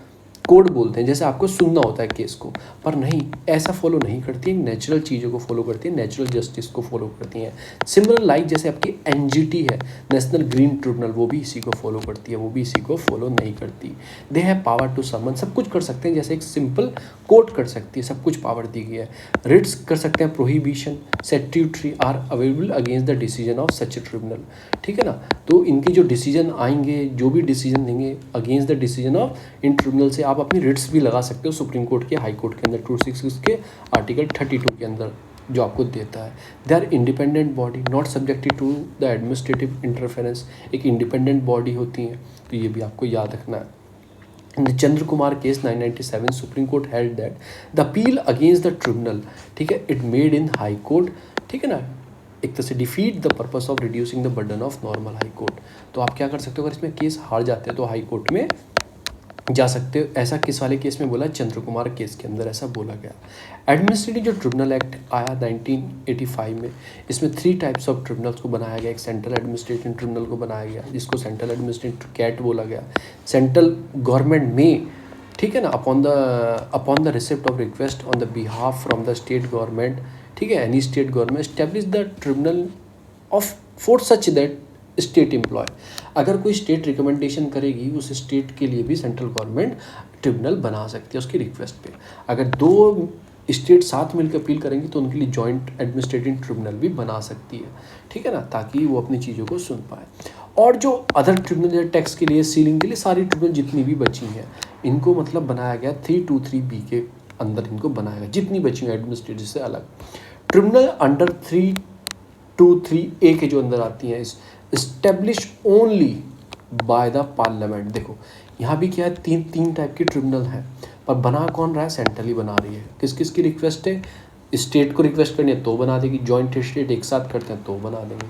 कोड बोलते हैं। जैसे आपको सुनना होता है केस को, पर नहीं, ऐसा फॉलो नहीं करती है, नेचुरल चीज़ों को फॉलो करती है, नेचुरल जस्टिस को फॉलो करती हैं। सिमिलर लाइक जैसे आपकी NGT है, नेशनल ग्रीन ट्रिब्यूनल, वो भी इसी को फॉलो करती है, वो भी इसी को फॉलो नहीं करती। They have power to someone, सब कुछ कर सकते हैं, जैसे एक सिंपल कोर्ट कर सकती है, सब कुछ पावर दी गई है। रिट्स कर सकते हैं, prohibition, statutory are available against the decision of such tribunal, ठीक है ना। तो इनके जो डिसीजन आएंगे, जो भी डिसीजन देंगे against the decision of in tribunal से आप अपनी रिट्स भी लगा सकते हो सुप्रीम कोर्ट के, हाई कोर्ट के अंदर 266 के आर्टिकल 32 के अंदर जो आपको देता है। They are independent body not subjected to the administrative interference, एक इंडिपेंडेंट बॉडी होती है, तो ये भी आपको याद रखना है। In the Chandra Kumar case 997, Supreme Court held that the appeal against the tribunal, ठीक है, it made in high court, ठीक है ना, एक तरह से defeat the purpose of reducing the burden of normal high court. तो आप क्या कर सकते हो, अगर इसमें केस हार जाते हैं तो हाई कोर्ट में जा सकते हो। ऐसा किस वाले केस में बोला, चंद्र कुमार केस के अंदर ऐसा बोला गया। एडमिनिस्ट्रेटिव जो ट्रिब्यूनल एक्ट आया 1985 में, इसमें 3 टाइप्स ऑफ ट्रिब्यूनल्स को बनाया गया। एक सेंट्रल एडमिनिस्ट्रेटिव ट्रिब्यूनल को बनाया गया, जिसको सेंट्रल एडमिनिस्ट्रेटिव कैट बोला गया। सेंट्रल गवर्नमेंट में, ठीक है ना, upon the receipt of request on the behalf from the state government, ठीक है, any state government establish the tribunal of for such that state employ. अगर कोई स्टेट रिकमेंडेशन करेगी, उस स्टेट के लिए भी सेंट्रल गवर्नमेंट ट्रिब्यूनल बना सकती है उसकी रिक्वेस्ट पे। अगर 2 स्टेट साथ मिलकर अपील करेंगी तो उनके लिए जॉइंट एडमिनिस्ट्रेटिव ट्रिब्यूनल भी बना सकती है, ठीक है ना, ताकि वो अपनी चीज़ों को सुन पाए। और जो अदर ट्रिब्यूनल है टैक्स के लिए, सीलिंग के लिए, सारी ट्रिब्यूनल जितनी भी बची हैं इनको मतलब बनाया गया 323B के अंदर इनको बनाया गया, जितनी बची हैं एडमिनिस्ट्रेटिव से अलग। ट्रिब्यूनल अंडर 323A के जो अंदर आती हैं establish only by the parliament. देखो यहाँ भी क्या है, तीन टाइप की ट्रिब्यूनल है, पर बना कौन रहा है, सेंट्रल ही बना रही है। किस किस की रिक्वेस्ट है, स्टेट को रिक्वेस्ट करनी है तो बना देगी, जॉइंट स्टेट एक साथ करते हैं तो बना देंगे,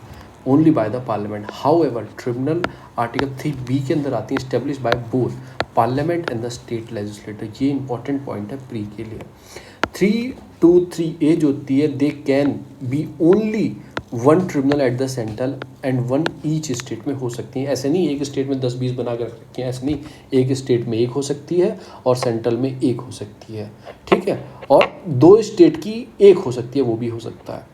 only by the parliament. How ever tribunal article 3B के अंदर आती है, establish by both parliament and the state legislator. ये इंपॉर्टेंट पॉइंट है प्री के लिए। 323A जो होती है, they can be only one tribunal at the central and one each state में हो सकती हैं। ऐसे नहीं एक स्टेट में 10-20 बना कर रखी हैं, ऐसे नहीं, एक स्टेट में एक हो सकती है और सेंट्रल में एक हो सकती है, ठीक है, और 2 स्टेट की एक हो सकती है, वो भी हो सकता है।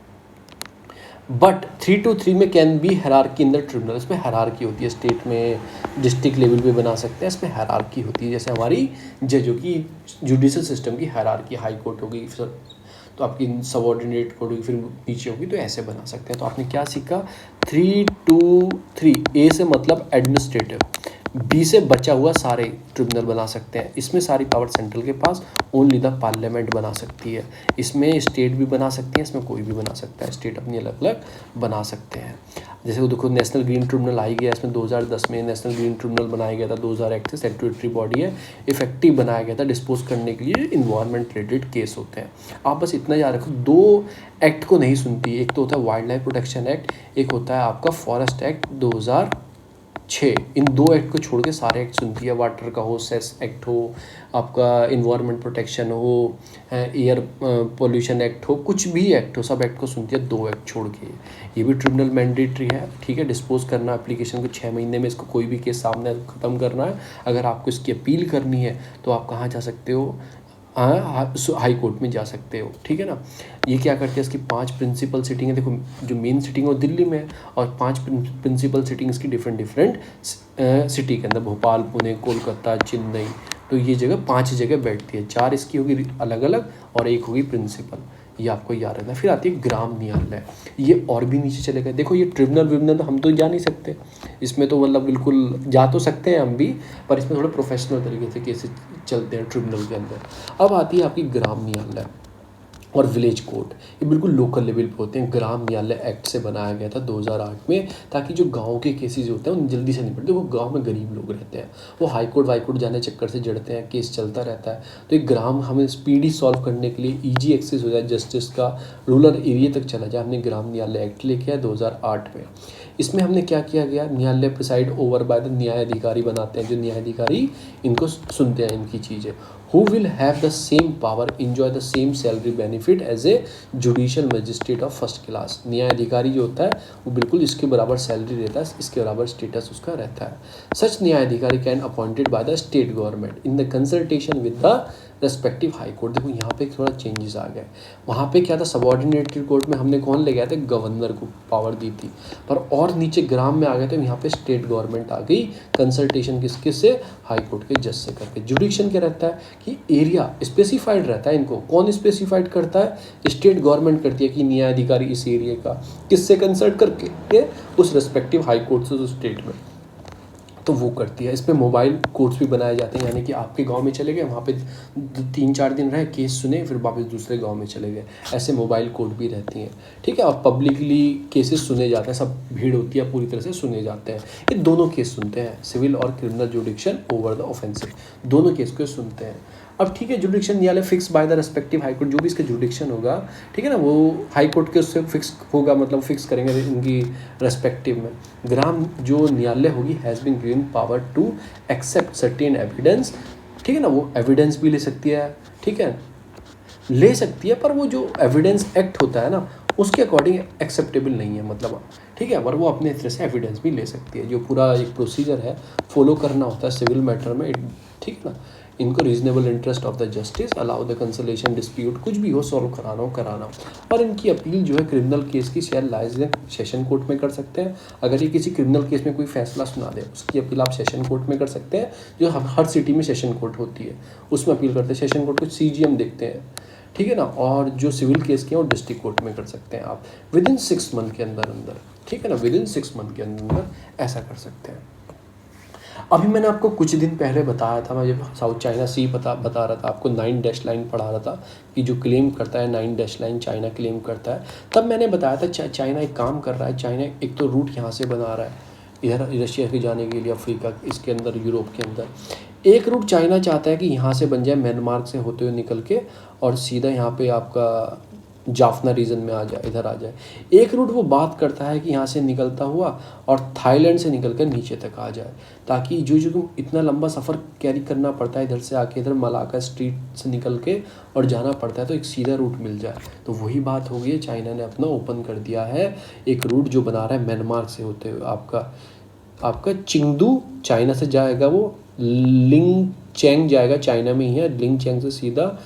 बट 323 में can be hierarchy in the tribunal, इसमें हायरार्की होती है, स्टेट में डिस्ट्रिक्ट लेवल पे बना सकते हैं, इसमें हायरार्की होती है। जैसे हमारी जजों की जुडिशल सिस्टम की हायरार्की, हाई कोर्ट होगी तो आपकी सबऑर्डिनेट कोर्ट होगी, फिर नीचे होगी, तो ऐसे बना सकते हैं। तो आपने क्या सीखा, 323A से मतलब एडमिनिस्ट्रेटिव, B से बचा हुआ सारे ट्रिब्यूनल बना सकते हैं। इसमें सारी पावर सेंट्रल के पास, ओनली द पार्लियामेंट बना सकती है। इसमें स्टेट भी बना सकती है, इसमें कोई भी बना सकता है, स्टेट अपनी अलग अलग बना सकते हैं। जैसे वो देखो नेशनल ग्रीन ट्रिब्यूनल आई गया, इसमें 2010 में नेशनल ग्रीन ट्रिब्यूनल बनाया गया था, 2000 एक्ट से स्टैट्यूटरी बॉडी है, इफेक्टिव बनाया गया था डिस्पोज करने के लिए इन्वायरमेंट रिलेटेड केस होते हैं। आप बस इतना याद रखो, 2 एक्ट को नहीं सुनती, एक तो होता है वाइल्ड लाइफ प्रोटेक्शन एक्ट, एक होता है आपका फॉरेस्ट एक्ट 2006। इन 2 एक्ट को छोड़ के सारे एक्ट सुनती है, वाटर का हो, सेस एक्ट हो, आपका इन्वायरमेंट प्रोटेक्शन हो, एयर पोल्यूशन एक्ट हो, कुछ भी एक्ट हो, सब एक्ट को सुनती है, 2 एक्ट छोड़ के। ये भी ट्रिब्यूनल मैंडेटरी है, ठीक है, डिस्पोज करना एप्लीकेशन को 6 महीने में, इसको कोई भी केस सामने ख़त्म करना है। अगर आपको इसकी अपील करनी है तो आप कहाँ जा सकते हो, हाई कोर्ट में जा सकते हो, ठीक है ना। ये क्या करते हैं, इसकी 5 प्रिंसिपल सिटिंग है। देखो जो मेन सिटिंग है वो दिल्ली में है, और 5 प्रिंसिपल सिटिंग इसकी डिफरेंट सिटी के अंदर, भोपाल, पुणे, कोलकाता, चेन्नई, तो ये जगह 5 जगह बैठती है। 4 इसकी होगी अलग अलग और 1 होगी प्रिंसिपल, ये आपको याद रखना। फिर आती है ग्राम न्यायालय, ये और भी नीचे चले गए। देखो ये ट्रिब्यूनल विब्यूनल हम तो जा नहीं सकते इसमें, तो मतलब बिल्कुल जा तो सकते हैं हम भी, पर इसमें थोड़े प्रोफेशनल तरीके से केसेस चलते हैं ट्रिब्यूनल के अंदर। अब आती है आपकी ग्राम न्यायालय और विलेज कोर्ट, ये बिल्कुल लोकल लेवल पे होते हैं। ग्राम न्यायालय एक्ट से बनाया गया था 2008 में, ताकि जो गांव के केसेस होते हैं उन जल्दी से निपटते। वो गांव में गरीब लोग रहते हैं, वो हाई कोर्ट वाई कोर्ट जाने चक्कर से जड़ते हैं, केस चलता रहता है। तो एक ग्राम हमें स्पीडी सॉल्व करने के लिए, ईजी एक्सेस हो जाए जस्टिस का, रूरल एरिया तक चला जाए, हमने ग्राम न्यायालय एक्ट लेके आया 2008 में। इसमें हमने क्या किया गया, न्यायालय प्रिसाइड ओवर बाय द न्यायाधिकारी बनाते हैं, जो न्यायाधिकारी इनको सुनते हैं इनकी चीज़ें। who will have the same power, enjoy the same salary benefit as a judicial magistrate of first class। न्यायाधिकारी जो होता है वो बिल्कुल इसके बराबर सैलरी रहता है, इसके बराबर स्टेटस उसका रहता है। सच न्यायाधिकारी can appointed by the state government in the consultation with the respective high court. देखो यहाँ पे थोड़ा चेंजेस आ गए, वहाँ पे क्या था, सबऑर्डिनेटेड कोर्ट में हमने कौन ले गया था, गवर्नर को पावर दी थी, पर और नीचे ग्राम में आ गए थे, यहाँ पे स्टेट गवर्नमेंट आ गई, कंसल्टेशन किसके से, हाई कोर्ट के जज से करके। जुडिक्शन क्या रहता है कि एरिया स्पेसिफाइड रहता है, इनको कौन स्पेसिफाइड करता है, स्टेट गवर्नमेंट करती है कि न्यायाधिकारी इस एरिया का किससे कंसल्ट करके, उस रेस्पेक्टिव हाई कोर्ट से उस स्टेट में, तो वो करती है। इसमें मोबाइल कोर्ट्स भी बनाए जाते हैं, यानी कि आपके गांव में चले गए, वहाँ पे 3-4 दिन रहे, केस सुने, फिर वापस दूसरे गांव में चले गए, ऐसे मोबाइल कोर्ट भी रहती हैं, ठीक है। और पब्लिकली केसेस सुने जाते हैं, सब भीड़ होती है, पूरी तरह से सुने जाते हैं। ये दोनों केस सुनते हैं, सिविल और क्रिमिनल जुडिक्शन ओवर द ऑफेंसिव, दोनों केस को सुनते हैं। अब ठीक है, जुडिक्शन न्यायालय fix by the respective high court, जो भी इसका जुडिक्शन होगा, ठीक है ना, वो हाई कोर्ट के उससे फिक्स होगा, मतलब फिक्स करेंगे इनकी रेस्पेक्टिव में। ग्राम जो न्यायालय होगी has been given power to accept certain evidence, ठीक है ना, वो एविडेंस भी ले सकती है, ठीक है, ले सकती है, पर वो जो एविडेंस एक्ट होता है ना, उसके अकॉर्डिंग एक्सेप्टेबल नहीं है, मतलब ठीक है, पर वो अपने तरह से एविडेंस भी ले सकती है। जो पूरा एक प्रोसीजर है फॉलो करना होता है सिविल मैटर में, ठीक है ना, इनको reasonable interest of the justice allow the consolation dispute, कुछ भी हो सॉल्व कराना हो। और इनकी अपील जो है क्रिमिनल केस की शेयर लाइज सेशन कोर्ट में कर सकते हैं। अगर ये किसी क्रिमिनल केस में कोई फैसला सुना दे, उसकी अपील आप सेशन कोर्ट में कर सकते हैं, जो हर सिटी में सेशन कोर्ट होती है, उसमें अपील करते हैं। सेशन कोर्ट को CGM देखते हैं, ठीक है ना। और जो सिविल केस के हैं वो डिस्ट्रिक्ट कोर्ट में कर सकते हैं आप विद इन 6 मंथ के अंदर अंदर, ठीक है ना, विद इन 6 मंथ के अंदर ऐसा कर सकते हैं। अभी मैंने आपको कुछ दिन पहले बताया था, मैं जब साउथ चाइना सी बता रहा था आपको, 9 डैश लाइन पढ़ा रहा था कि जो क्लेम करता है 9 डैश लाइन चाइना क्लेम करता है, तब मैंने बताया था चाइना एक काम कर रहा है। चाइना एक तो रूट यहाँ से बना रहा है इधर रशिया के जाने के लिए, अफ्रीका इसके अंदर, यूरोप के अंदर। एक रूट चाइना चाहता है कि यहाँ से बन जाए म्यांमार से होते हुए निकल के और सीधा यहाँ पे आपका जाफना रीजन में आ जाए, इधर आ जाए। एक रूट वो बात करता है कि यहाँ से निकलता हुआ और थाईलैंड से निकल कर नीचे तक आ जाए, ताकि जो इतना लंबा सफ़र कैरी करना पड़ता है इधर से आके इधर मलाका स्ट्रीट से निकल के और जाना पड़ता है, तो एक सीधा रूट मिल जाए। तो वही बात हो गई है, चाइना ने अपना ओपन कर दिया है एक रूट जो बना रहा है म्यांमार से होते हुए आपका चिंगदू, चाइना से जाएगा वो लिंगचैंग जाएगा, चाइना में ही है, लिंगचैंग से सीधा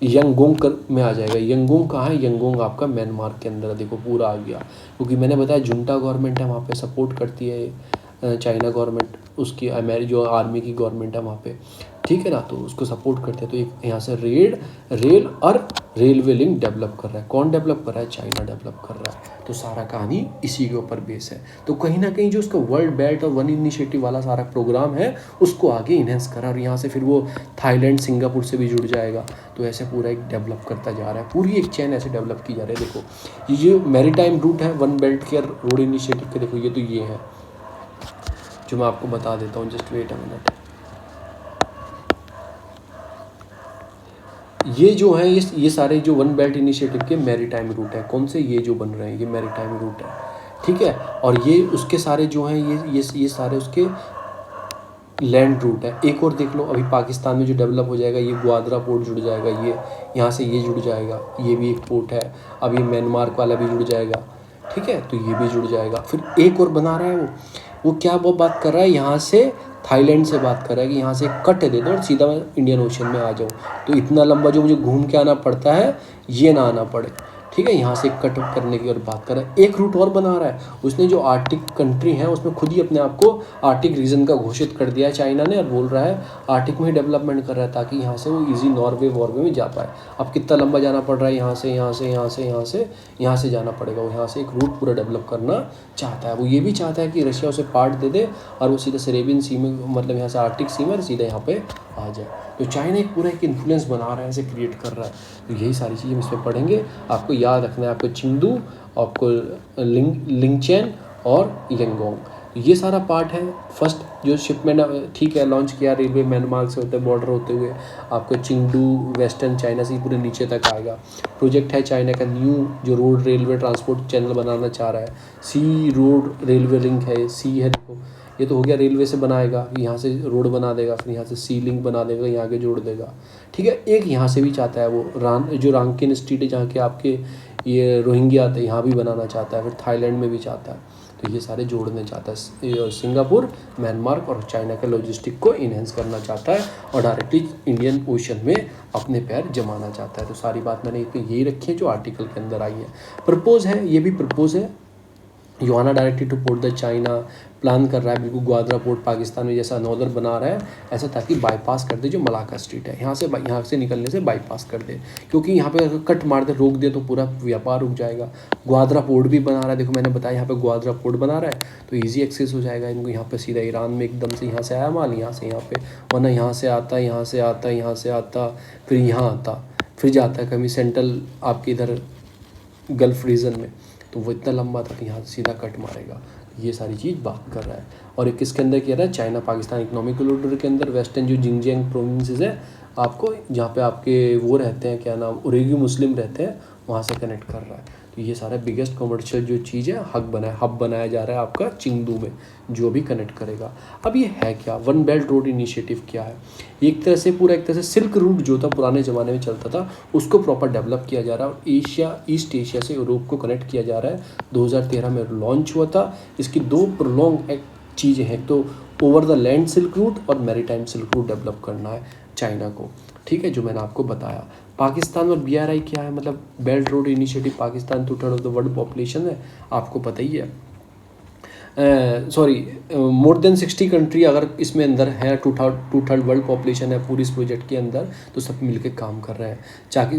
यंगोंग में आ जाएगा। यंगोंग कहाँ है? यंगोंग आपका म्यांमार के अंदर है। देखो पूरा आ गया, क्योंकि मैंने बताया जुंटा गवर्नमेंट है वहाँ पे, सपोर्ट करती है चाइना गवर्नमेंट, उसकी जो आर्मी की गवर्नमेंट है वहाँ पे, ठीक है ना, तो उसको सपोर्ट करते हैं। तो एक यहाँ से रेल और रेलवे लिंक डेवलप कर रहा है। कौन डेवलप कर रहा है? चाइना डेवलप कर रहा है। तो सारा कहानी इसी के ऊपर बेस है। तो कहीं ना कहीं जो उसका वर्ल्ड बेल्ट और वन इनिशिएटिव वाला सारा प्रोग्राम है उसको आगे इन्हेंस करा, और यहाँ से फिर वो थाईलैंड सिंगापुर से भी जुड़ जाएगा। तो ऐसे पूरा एक डेवलप करता जा रहा है, पूरी एक चेन ऐसे डेवलप की जा रही है। देखो ये मैरीटाइम रूट है वन बेल्ट के रोड इनिशिएटिव के, देखो ये तो ये है जो मैं आपको बता देता हूँ, जस्ट वेट अ मिनट। ये जो है ये सारे जो वन बेल्ट इनिशिएटिव के मैरीटाइम रूट है। कौन से? ये जो बन रहे हैं ये मैरीटाइम रूट है, ठीक है। और ये उसके सारे जो हैं ये सारे उसके लैंड रूट है। एक और देख लो, अभी पाकिस्तान में जो डेवलप हो जाएगा, ये ग्वादरा पोर्ट जुड़ जाएगा, ये यहाँ से ये जुड़ जाएगा, ये भी एक पोर्ट है। अभी म्यांमार वाला भी जुड़ जाएगा, ठीक है, तो ये भी जुड़ जाएगा। फिर एक और बना रहा है वो क्या वो बात कर रहा है, यहाँ से थाईलैंड से बात कर रहा है कि यहाँ से कट दे दो और सीधा मैं इंडियन ओशन में आ जाऊँ। तो इतना लंबा जो मुझे घूम के आना पड़ता है ये ना आना पड़े, ठीक है। यहाँ से कट करने की और बात कर रहा है। एक रूट और बना रहा है उसने, जो आर्टिक कंट्री है उसमें खुद ही अपने आप को आर्टिक रीजन का घोषित कर दिया है चाइना ने, और बोल रहा है आर्टिक में ही डेवलपमेंट कर रहा है ताकि यहाँ से वो इजी नॉर्वे वॉर्वे में जा पाए। अब कितना लंबा जाना पड़ रहा है, यहाँ से जाना पड़ेगा। वो यहाँ से एक रूट पूरा डेवलप करना चाहता है। वो ये भी चाहता है कि रशिया उसे पार्ट दे दे और वो सीधा अरेबियन सी में, मतलब यहाँ से आर्टिक सी में सीधा यहाँ पे आ जाए। तो चाइना एक पूरा एक इन्फ्लुएंस बना रहा है, ऐसे क्रिएट कर रहा है। तो यही सारी चीज़ें हम इसमें पढ़ेंगे। आपको याद रखना है, आपको चिंगदू, आपको लिंगचैन और यंगोंग, ये सारा पार्ट है। फर्स्ट जो शिपमेंट ठीक है लॉन्च किया रेलवे म्यांमार से होते बॉर्डर होते हुए, आपको चिंगदू वेस्टर्न चाइना से पूरे नीचे तक आएगा। प्रोजेक्ट है चाइना का न्यू जो रोड रेलवे ट्रांसपोर्ट चैनल बनाना चाह रहा है। सी रोड रेलवे लिंक है, सी है, देखो ये तो हो गया, रेलवे से बनाएगा, यहाँ से रोड बना देगा, फिर यहाँ से सी लिंक बना देगा, यहाँ आगे जोड़ देगा, ठीक है। एक यहाँ से भी चाहता है वो जो रांकिन स्ट्रीट है जहाँ के आपके ये रोहिंग्या आते हैं, यहाँ भी बनाना चाहता है, फिर थाईलैंड में भी चाहता है। तो ये सारे जोड़ने चाहता है। सिंगापुर, म्यांमार और चाइना के लॉजिस्टिक को इन्हेंस करना चाहता है और डायरेक्टली इंडियन ओशन में अपने पैर जमाना चाहता है। तो सारी बात मैंने यही रखी है जो आर्टिकल के अंदर आई है। प्रपोज है, ये भी प्रपोज है, Yunnan directly to port the China, plan कर रहा है बिल्कुल ग्वादरा पोर्ट पाकिस्तान में जैसा अनोदर बना रहा है ऐसा, ताकि बाईपास कर दे जो मलाका स्ट्रीट है, यहाँ से निकलने से बाईपास कर दे, क्योंकि यहाँ पे अगर कट मार दे, रोक दे तो पूरा व्यापार रुक जाएगा। ग्वादरा पोर्ट भी बना रहा है, देखो मैंने बताया यहाँ पे ग्वादरा पोर्ट बना रहा है तो ईजी एक्सेस हो जाएगा इनको, यहाँ पे सीधा ईरान में एकदम से यहाँ से आया माल, यहाँ से यहाँ पे, वरना यहाँ से आता फिर यहाँ आता, फिर जाता है कभी सेंट्रल आपके इधर गल्फ रीजन में, तो वो इतना लंबा था कि यहाँ से सीधा कट मारेगा। ये सारी चीज़ बात कर रहा है। और एक किसके अंदर कह रहा है, चाइना पाकिस्तान इकोनॉमिक कॉरिडोर के अंदर, वेस्टर्न जो जिंगजियांग प्रोविंसेस है आपको, जहाँ पे आपके वो रहते हैं, क्या नाम, उइघुर मुस्लिम रहते हैं, वहाँ से कनेक्ट कर रहा है। तो ये सारा बिगेस्ट कमर्शियल जो चीज़ है हब बनाया जा रहा है आपका चिंगदू में, जो भी कनेक्ट करेगा। अब ये है क्या, वन बेल्ट रोड इनिशिएटिव क्या है? एक तरह से सिल्क रूट जो था पुराने ज़माने में चलता था उसको प्रॉपर डेवलप किया जा रहा है, और ईस्ट एशिया से यूरोप को कनेक्ट किया जा रहा है। 2013 में लॉन्च हुआ था। इसकी दो प्रोलॉन्ग चीज़ें हैं, तो over the land silk route और मैरीटाइम सिल्क रूट डेवलप करना है चाइना को, ठीक है, जो मैंने आपको बताया। पाकिस्तान और BRI क्या है, मतलब belt road initiative, Pakistan 2/3 of the world population है, आपको पता ही है। सॉरी, मोर देन 60 कंट्री अगर इसमें अंदर है, टू थर्ड वर्ल्ड पॉपुलेशन है पूरी इस प्रोजेक्ट के अंदर, तो सब मिलके काम कर रहे हैं। चाकि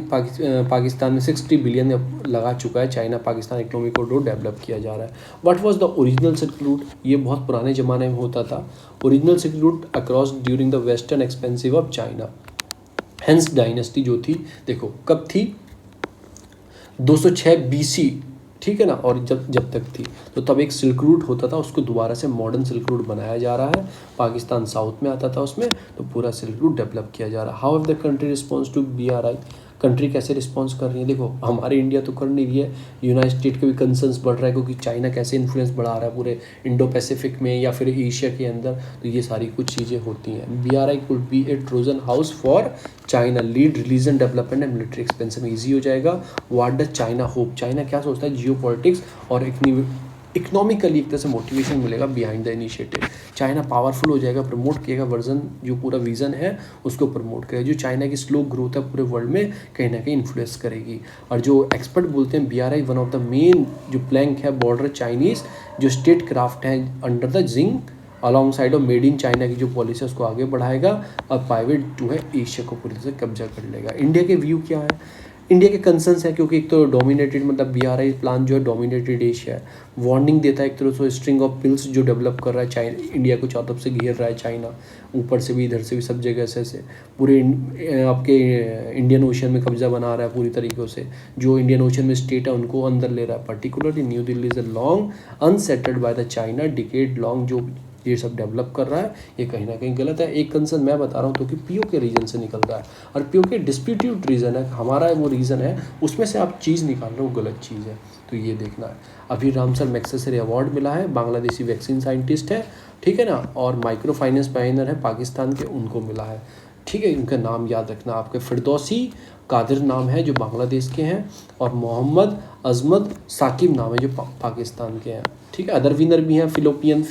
पाकिस्तान में 60 बिलियन लगा चुका है, चाइना पाकिस्तान इकोनॉमी को डेवलप किया जा रहा है। What was the original silk route? ये बहुत पुराने ज़माने में होता था। Original silk route across during the western expensive of China. Hence dynasty जो थी, देखो कब थी, 206 BC, ठीक है ना, और जब तक थी, तो तब एक सिल्क रूट होता था, उसको दोबारा से मॉडर्न सिल्क रूट बनाया जा रहा है। पाकिस्तान साउथ में आता था उसमें, तो पूरा सिल्क रूट डेवलप किया जा रहा है। How have the country response to BRI? Country कैसे रिस्पॉन्स कर रही है? देखो हमारी इंडिया तो कर नहीं रही है, यूनाइटेड स्टेट के भी कंसर्न्स बढ़ रहा है, क्योंकि चाइना कैसे इन्फ्लुएंस बढ़ा रहा है पूरे इंडो पैसिफिक में या फिर एशिया के अंदर, तो ये सारी कुछ चीज़ें होती हैं। BRI could be A Trojan house for China, lead religion development and military expansion easy हो जाएगा। What does China hope? China क्या सोचता है? जियो पॉलिटिक्स और इकोनॉमिकली एक तरह से मोटिवेशन मिलेगा behind the initiative. China powerful हो जाएगा, प्रमोट किएगा वर्जन, जो पूरा विजन है उसको प्रमोट करेगा। जो चाइना की स्लो ग्रोथ है पूरे वर्ल्ड में कहीं ना कहीं इन्फ्लुएंस करेगी। और जो एक्सपर्ट बोलते हैं BRI one of the main जो प्लैंक है बॉर्डर चाइनीज़ जो स्टेट क्राफ्ट है अंडर द जिंग alongside of made in China की जो पॉलिसी है उसको आगे बढ़ाएगा, और प्राइवेट जो है एशिया को पूरी तरह से कब्जा कर लेगा। इंडिया के व्यू क्या है? इंडिया के कंसर्न्स है, क्योंकि एक तो डोमिनेटेड, मतलब BRI प्लान जो है डोमिनेटेड एशिया है, वार्निंग देता है एक तरह से, स्ट्रिंग ऑफ पिल्स जो डेवलप कर रहा है चाइना, इंडिया को चारों तरफ से घेर रहा है चाइना, ऊपर से भी इधर से भी सब जगह से पूरे आपके इंडियन ओशन में कब्जा बना रहा है पूरी तरीक़ों से। जो इंडियन ओशन में स्टेट है उनको अंदर ले रहा है। Particularly new Delhi is a long unsettled by the China, decade long जो ये सब डेवलप कर रहा है, ये कहीं ना कहीं गलत है। एक कंसर्न मैं बता रहा हूँ तो कि PO के रीजन से निकल रहा है, और PO के डिस्प्यूटेड रीज़न है, हमारा वो रीज़न है, उसमें से आप चीज़ निकाल रहे हो गलत चीज़ है, तो ये देखना है। अभी रामसर मैग्सेसे अवार्ड मिला है, बांग्लादेशी वैक्सीन साइंटिस्ट है, ठीक है ना, और माइक्रो फाइनेंस पायनियर है पाकिस्तान के, उनको मिला है, ठीक है। इनका नाम याद रखना आपके, फिरदौसी कादिर नाम है जो बांग्लादेश के हैं, और मोहम्मद अजमत साकिब नाम है जो पाकिस्तान के हैं, ठीक है। अदर विनर भी हैं, फिलिपियन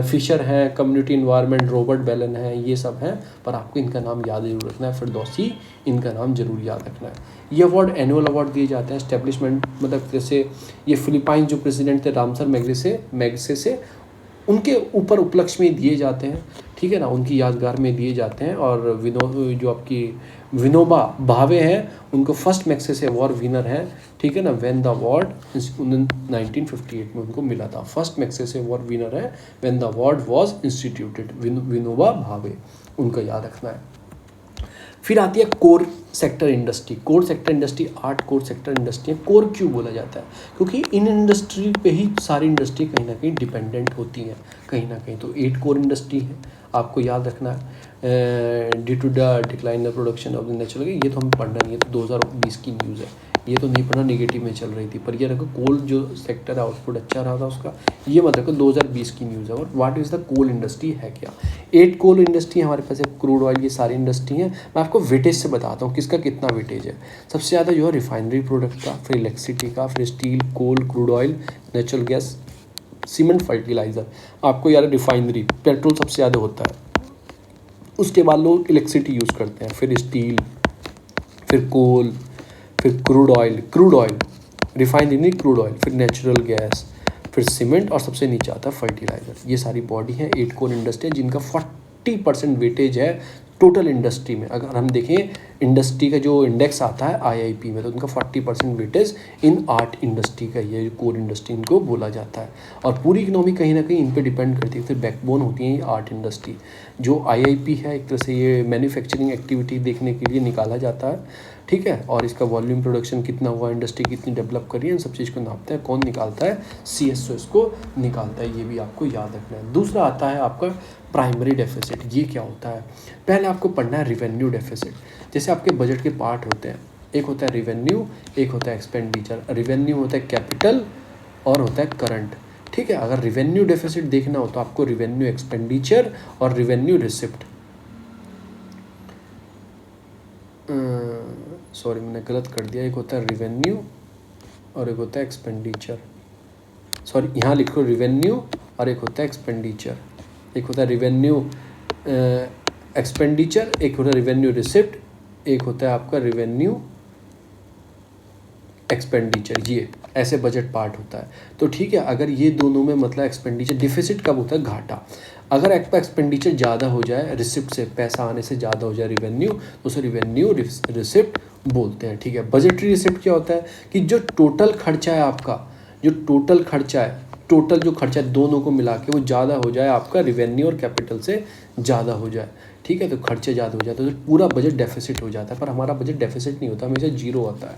फिशर है, कम्युनिटी इन्वायरमेंट रॉबर्ट बेलन है, ये सब हैं, पर आपको इनका नाम याद जरूर रखना है। फिरदौसी, इनका नाम जरूर याद रखना है। ये अवार्ड एनुअल अवार्ड दिए जाते हैं एस्टेब्लिशमेंट, मतलब जैसे ये फिलिपाइन जो प्रेसिडेंट थे रामसर मैग्सेसे उनके ऊपर उपलक्ष्य में दिए जाते हैं, ठीक है ना, उनकी यादगार में दिए जाते हैं। और जो आपकी विनोबा भावे हैं, उनको फर्स्ट मैग्सेसे अवार्ड विनर हैं, ठीक है ना। व्हेन द अवार्ड 1958 में उनको मिला था, फर्स्ट मैग्सेसे अवार्ड विनर है when the award was instituted, Vinoba Bhave, उनका याद रखना है। फिर आती है core sector industry. Core sector industry 8 core sector industry है। कोर क्यों बोला जाता है? क्योंकि इन इंडस्ट्री पे ही सारी इंडस्ट्री कहीं ना कहीं डिपेंडेंट होती हैं, कहीं ना कहीं। तो 8 कोर इंडस्ट्री है, आपको याद रखना है। Due to the decline the production of the natural, ये तो हमें पढ़ना नहीं है, तो 2020 की न्यूज़ है, ये तो नहीं पढ़ना, नेगेटिव में चल रही थी। पर ये रखो कोल जो सेक्टर है आउटपुट अच्छा रहा था उसका, ये मत रखो, 2020 की न्यूज़ है। और what is the coal industry है क्या? 8 कोल इंडस्ट्री हमारे पास है, क्रूड ऑयल, ये सारी इंडस्ट्री हैं। मैं आपको वेटेज से बताता हूँ किसका कितना वेटेज है। सबसे ज़्यादा जो है रिफाइनरी प्रोडक्ट का, फिर इलेक्ट्रिसिटी का, फिर steel, coal, crude oil, natural gas, cement, fertiliser. आपको यार रिफाइनरी पेट्रोल सबसे ज़्यादा होता है, उसके बाद लोग इलेक्ट्रिसिटी यूज़ करते हैं, फिर स्टील, फिर कोल, फिर क्रूड ऑयल रिफाइनरी नहीं, क्रूड ऑयल, फिर नेचुरल गैस, फिर सीमेंट, और सबसे नीचे आता है फर्टिलाइज़र। ये सारी बॉडी है 8 कोर इंडस्ट्री, जिनका 40% वेटेज है टोटल इंडस्ट्री में। अगर हम देखें इंडस्ट्री का जो इंडेक्स आता है IIP में, तो उनका 40% वेटेज इन 8 इंडस्ट्री का, ये कोर इंडस्ट्री इनको बोला जाता है। और पूरी इकोनॉमी कहीं ना कहीं इन पे डिपेंड करती है। फिर बैकबोन होती है ये 8 इंडस्ट्री। जो IIP है एक तरह से ये मैन्युफैक्चरिंग एक्टिविटी देखने के लिए निकाला जाता है, ठीक है। और इसका वॉल्यूम प्रोडक्शन कितना हुआ, इंडस्ट्री कितनी डेवलप करी है, इन सब चीज़ को नापता है। कौन निकालता है? CSO इसको निकालता है, ये भी आपको याद रखना है। दूसरा आता है आपका प्राइमरी डेफिसिट। ये क्या होता है? पहले आपको पढ़ना है रिवेन्यू डेफिसिट। जैसे आपके बजट के पार्ट होते हैं, एक होता है रिवेन्यू, एक होता है एक्सपेंडिचर। रिवेन्यू होता है कैपिटल और होता है करंट, ठीक है। अगर रिवेन्यू डेफिसिट देखना हो तो आपको रिवेन्यू एक्सपेंडिचर और रिवेन्यू रिसिप्ट, सॉरी मैंने गलत कर दिया, एक होता है रिवेन्यू और एक होता है एक्सपेंडिचर। सॉरी, यहाँ लिखो रिवेन्यू और एक होता है एक्सपेंडिचर। एक होता है रिवेन्यू एक्सपेंडिचर, एक होता है रिवेन्यू रिसिप्ट, एक होता है आपका रिवेन्यू एक्सपेंडिचर। ये ऐसे बजट पार्ट होता है। तो ठीक है, अगर ये दोनों में मतलब एक्सपेंडिचर डिफिसिट कब होता है, घाटा। अगर आपका एक्सपेंडिचर ज़्यादा हो जाए, रिसिप्ट से पैसा आने से ज़्यादा हो जाए रिवेन्यू, तो उसे रिवेन्यू रिसिप्ट बोलते हैं। ठीक है, बजटरी रिसिप्ट क्या होता है कि जो टोटल खर्चा है आपका, जो टोटल खर्चा है, टोटल जो खर्चा है दोनों को मिला के वो ज़्यादा हो जाए, आपका रिवेन्यू और कैपिटल से ज़्यादा हो जाए। ठीक है, तो खर्चे ज़्यादा हो जाते हैं तो पूरा बजट डेफिसिट हो जाता है। पर हमारा बजट डेफिसिट नहीं होता, हमेशा जीरो आता है,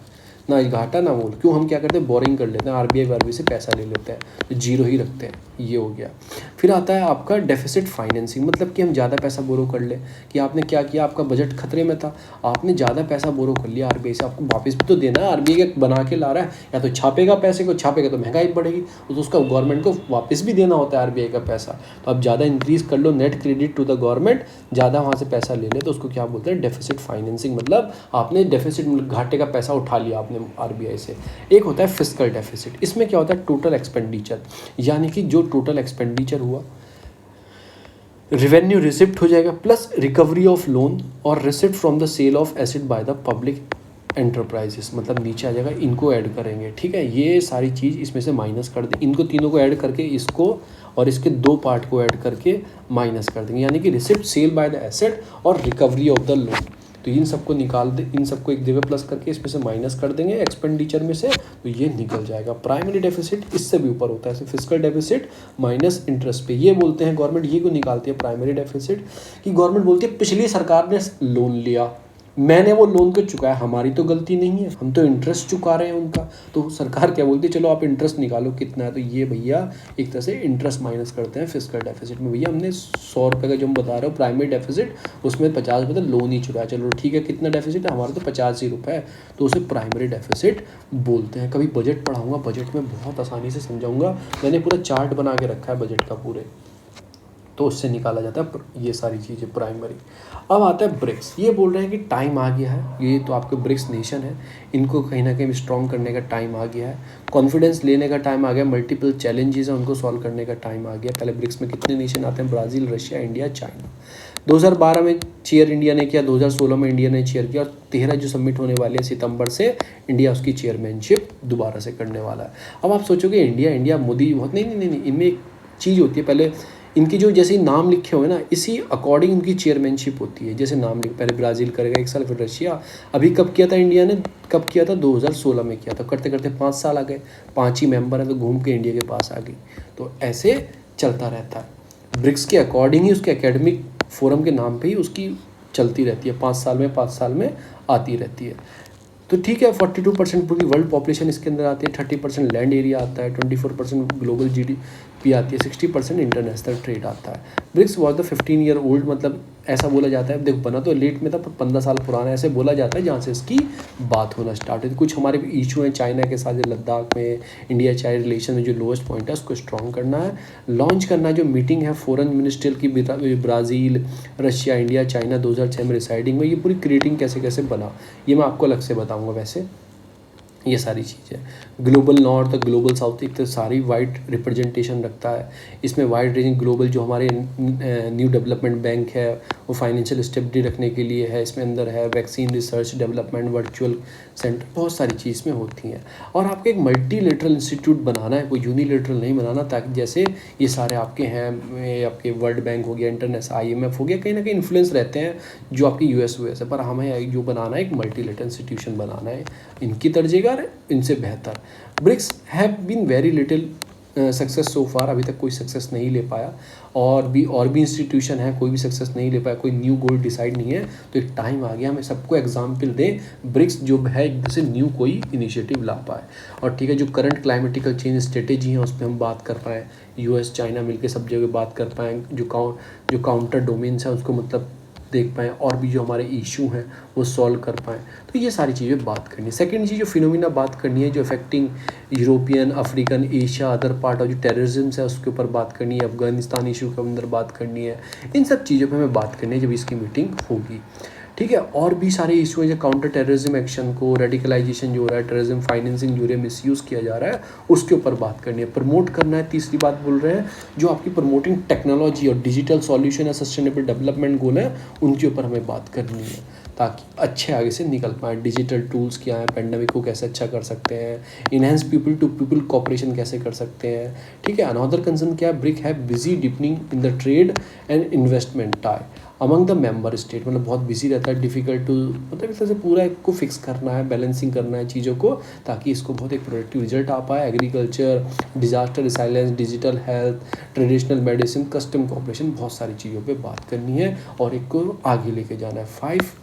ना घाटा ना मोल। क्यों, हम क्या करते हैं, बोरिंग कर लेते हैं, आरबीआई से पैसा ले लेते हैं, तो जीरो ही रखते हैं। ये हो गया। फिर आता है आपका डेफिसिट फाइनेंसिंग, मतलब कि हम ज़्यादा पैसा बोरो कर ले, कि आपने क्या किया, आपका बजट खतरे में था, आपने ज़्यादा पैसा बोरो कर लिया आरबीआई से, आपको वापस भी तो देना है, आरबीआई बना के ला रहा है, या तो छापेगा पैसे को, छापेगा तो महंगाई बढ़ेगी, तो उसका गवर्नमेंट को वापस भी देना होता है आरबीआई का पैसा। तो आप ज़्यादा इंक्रीज़ कर लो net credit to the government, ज़्यादा वहाँ से पैसा ले ले, तो उसको क्या बोलते हैं, डेफिसिट फाइनेंसिंग। मतलब आपने डेफिसिट, घाटे का पैसा उठा लिया आपने आरबीआई से। एक होता है फिस्कल डेफिसिट, इसमें क्या होता है, टोटल एक्सपेंडिचर, यानी कि जो टोटल एक्सपेंडिचर हुआ, रेवेन्यू रिसिप्ट हो जाएगा प्लस रिकवरी ऑफ लोन और receipt from the sale of asset by the public enterprises, मतलब नीचे आ जाएगा, इनको ऐड करेंगे। ठीक है, ये सारी चीज़ इसमें से माइनस कर दें, इनको तीनों को ऐड करके इसको और इसके दो पार्ट को ऐड करके माइनस कर देंगे, यानी कि receipt sale by the asset और रिकवरी ऑफ द लोन। तो इन सबको निकाल दे, इन सबको एक जगह प्लस करके इसमें से माइनस कर देंगे एक्सपेंडिचर में से, तो ये निकल जाएगा। प्राइमरी डेफिसिट इससे भी ऊपर होता है, फिस्कल डेफिसिट माइनस इंटरेस्ट पे, ये बोलते हैं गवर्नमेंट, ये को निकालती है प्राइमरी डेफिसिट, कि गवर्नमेंट बोलती है पिछली सरकार ने लोन लिया, मैंने वो लोन को चुकाया, हमारी तो गलती नहीं है, हम तो इंटरेस्ट चुका रहे हैं उनका। तो सरकार क्या बोलती है, चलो आप इंटरेस्ट निकालो कितना है, तो ये भैया एक तरह से इंटरेस्ट माइनस करते हैं फिस्कल डेफिसिट में। भैया हमने 100 रुपये का जो हम बता रहे हो प्राइमरी डेफिसिट, उसमें 50 रुपये तो लोन ही चुकाया, चलो ठीक है, कितना डेफिसिट है हमारा, तो 50 ही रुपये है, तो उसे प्राइमरी डेफिसिट बोलते हैं। कभी बजट पढ़ाऊँगा, बजट में बहुत आसानी से समझाऊँगा, मैंने पूरा चार्ट बना के रखा है बजट का पूरे, तो उससे निकाला जाता है ये सारी चीज़ें प्राइमरी। अब आता है ब्रिक्स, ये बोल रहे हैं कि टाइम आ गया है, ये तो आपके ब्रिक्स नेशन है, इनको कहीं ना कहीं स्ट्रॉन्ग करने का टाइम आ गया है, कॉन्फिडेंस लेने का टाइम आ गया, मल्टीपल चैलेंजेस हैं उनको सॉल्व करने का टाइम आ गया। पहले ब्रिक्स में कितने नेशन आते हैं, ब्राज़ील, रशिया, इंडिया, चाइना। 2012 में चेयर इंडिया ने किया, 2016 में इंडिया ने चेयर किया, और 13 जो सबमिट होने वाले हैं सितंबर से, इंडिया उसकी चेयरमैनशिप दोबारा से करने वाला है। अब आप सोचोगे इंडिया मोदी बहुत, नहीं, इनमें एक चीज़ होती है, पहले इनकी जो जैसे नाम लिखे हुए ना, इसी अकॉर्डिंग उनकी चेयरमैनशिप होती है, जैसे नाम लिख, पहले ब्राज़ील करेगा 1 साल, फिर रशिया। अभी कब किया था इंडिया ने, कब किया था, 2016 में किया था, करते करते 5 साल आ गए, 5 ही मेंबर हैं, तो घूम के इंडिया के पास आ गई। तो ऐसे चलता रहता है, ब्रिक्स के अकॉर्डिंग ही, उसके एकेडमिक फोरम के नाम पर ही उसकी चलती रहती है, 5 साल में आती रहती है। तो ठीक है, 42% पूरी वर्ल्ड पॉपुलेशन इसके अंदर आती है, 30% लैंड एरिया आता है, 24% ग्लोबल जीडीपी आती है, 60% इंटरनेशनल ट्रेड आता है। BRICS was the 15 year old, मतलब ऐसा बोला जाता है, देखो बना तो लेट में था पर 15 साल पुराना ऐसे बोला जाता है, जहाँ से इसकी बात होना स्टार्ट हुई। कुछ हमारे इशू हैं चाइना के साथ, लद्दाख में इंडिया चाइना रिलेशन में जो लोएस्ट पॉइंट है उसको स्ट्रॉन्ग करना है, लॉन्च करना है। जो मीटिंग है फॉरेन मिनिस्टर की, ब्राज़ील, रशिया, इंडिया, चाइना 2006 में रिसाइडिंग में, ये पूरी क्रिएटिंग कैसे कैसे बना, ये मैं आपको अलग से बताऊँगा। वैसे ये सारी चीज़ें, ग्लोबल नॉर्थ और ग्लोबल साउथ एक तो सारी वाइड रिप्रेजेंटेशन रखता है। इसमें वाइड रेंजिंग ग्लोबल जो हमारे न्यू डेवलपमेंट बैंक है वो फाइनेंशियल स्टेबिलिटी रखने के लिए है, इसमें अंदर है vaccine research development, virtual centre, बहुत सारी चीज़ में होती हैं। और आपके एक मल्टीलेटरल इंस्टीट्यूट बनाना है, कोई यूनिलेटरल नहीं बनाना, ताकि जैसे ये सारे आपके हैं, आपके वर्ल्ड बैंक हो गया, इंटरनेशनल IMF हो गया, कहीं ना कहीं इन्फ्लुएंस रहते हैं जो आपकी US है, पर हमें जो बनाना है एक मल्टीलेटरल इंस्टीट्यूशन बनाना है, इनकी तर्जेगा इनसे बेहतर। BRICS have been very little success so far, अभी तक कोई सक्सेस नहीं ले पाया, और भी इंस्टीट्यूशन है कोई भी सक्सेस नहीं ले पाया, कोई न्यू गोल डिसाइड नहीं है। तो एक टाइम आ गया हमें सबको एग्जाम्पल दें, ब्रिक्स जो है एक से न्यू कोई इनिशिएटिव ला पाए। और ठीक है, जो करंट क्लाइमेटिकल चेंज स्ट्रेटेजी है उस पर हम बात कर पाएँ, US चाइना मिलकर सब जगह बात कर पाएँ, जो काउंटर डोमेन्स हैं उसको मतलब देख पाएँ, और भी जो हमारे इशू हैं वो सॉल्व कर पाएँ। तो ये सारी चीज़ें बात करनी है। सेकंड चीज़ जो फिनोमिना बात करनी है, जो affecting European, African, Asia, other part और जो टेररिज्म है उसके ऊपर बात करनी है, अफगानिस्तान इशू के अंदर बात करनी है, इन सब चीज़ों पर हमें बात करनी है जब इसकी मीटिंग होगी। ठीक है। और भी सारे इशू है, जो काउंटर टेररिज्म एक्शन को, रेडिकलाइजेशन जो हो रहा है, टेररिज्म फाइनेंसिंग जो है मिसयूज़ किया जा रहा है, उसके ऊपर बात करनी है। प्रमोट करना है, तीसरी बात बोल रहे हैं, जो आपकी प्रमोटिंग टेक्नोलॉजी और डिजिटल सॉल्यूशन है, सस्टेनेबल डेवलपमेंट गोल है, उनके ऊपर हमें बात करनी है ताकि अच्छे आगे से निकल पाए। डिजिटल टूल्स क्या है, पेंडेमिक को कैसे अच्छा कर सकते हैं, enhance people to people cooperation कैसे कर सकते हैं, ठीक है। अनदर कंसर्न क्या है, ब्रिक है busy deepening in the trade and investment tie among the member state, मतलब बहुत बिजी रहता है, डिफिकल्ट टू, मतलब इस तरह से पूरा को फिक्स करना है, बैलेंसिंग करना है चीज़ों को, ताकि इसको बहुत एक प्रोडक्टिव रिजल्ट आ पाए। Agriculture, disaster resilience, digital health, traditional medicine, custom cooperation, बहुत सारी चीज़ों पे बात करनी है और एक को आगे लेके जाना है। 5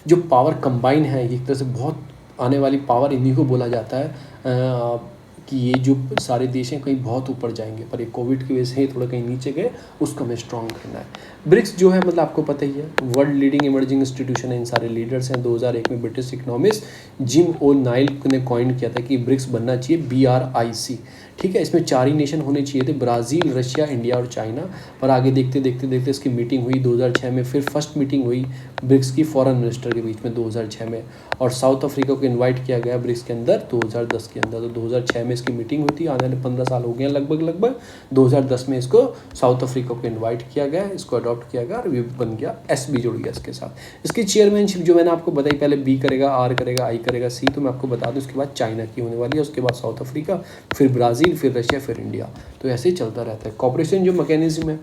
जो पावर कंबाइन है, एक तरह से बहुत आने वाली पावर इन्हीं को बोला जाता है कि ये जो सारे देश हैं कहीं बहुत ऊपर जाएंगे, पर ये कोविड की वजह से थोड़ा कहीं नीचे गए, उसको हमें स्ट्रॉन्ग करना है। ब्रिक्स जो है, मतलब आपको पता ही है, वर्ल्ड लीडिंग इमर्जिंग इंस्टीट्यूशन है, इन सारे लीडर्स हैं। 2001 में ब्रिटिश इकोनॉमिस्ट जिम ओ नाइल ने कॉइन किया था कि ब्रिक्स बनना चाहिए BRIC, ठीक है। इसमें 4 ही नेशन होने चाहिए थे, ब्राज़ील, रशिया, इंडिया और चाइना। पर आगे देखते देखते देखते इसकी मीटिंग हुई 2006 में, फिर फर्स्ट मीटिंग हुई ब्रिक्स की फॉरेन मिनिस्टर के बीच में 2006 में, और साउथ अफ्रीका को इनवाइट किया गया ब्रिक्स के अंदर 2010 के अंदर। तो 2006 में इसकी मीटिंग हुई थी, आने वाले 15 साल हो गए लगभग। 2010 में इसको साउथ अफ्रीका को इन्वाइट किया गया, इसको अडॉप्ट किया गया और ये बन गया, SB जुड़ गया इसके साथ। इसकी चेयरमैनशिप जो मैंने आपको बताई, पहले B करेगा, R करेगा, I करेगा, C, तो मैं आपको बता दूँ उसके बाद चाइना की होने वाली है, उसके बाद साउथ अफ्रीका, फिर ब्राज़ील, फिर रशिया, फिर इंडिया। तो ऐसे ही चलता रहता है। कॉपरेशन जो मैकेनिज्म है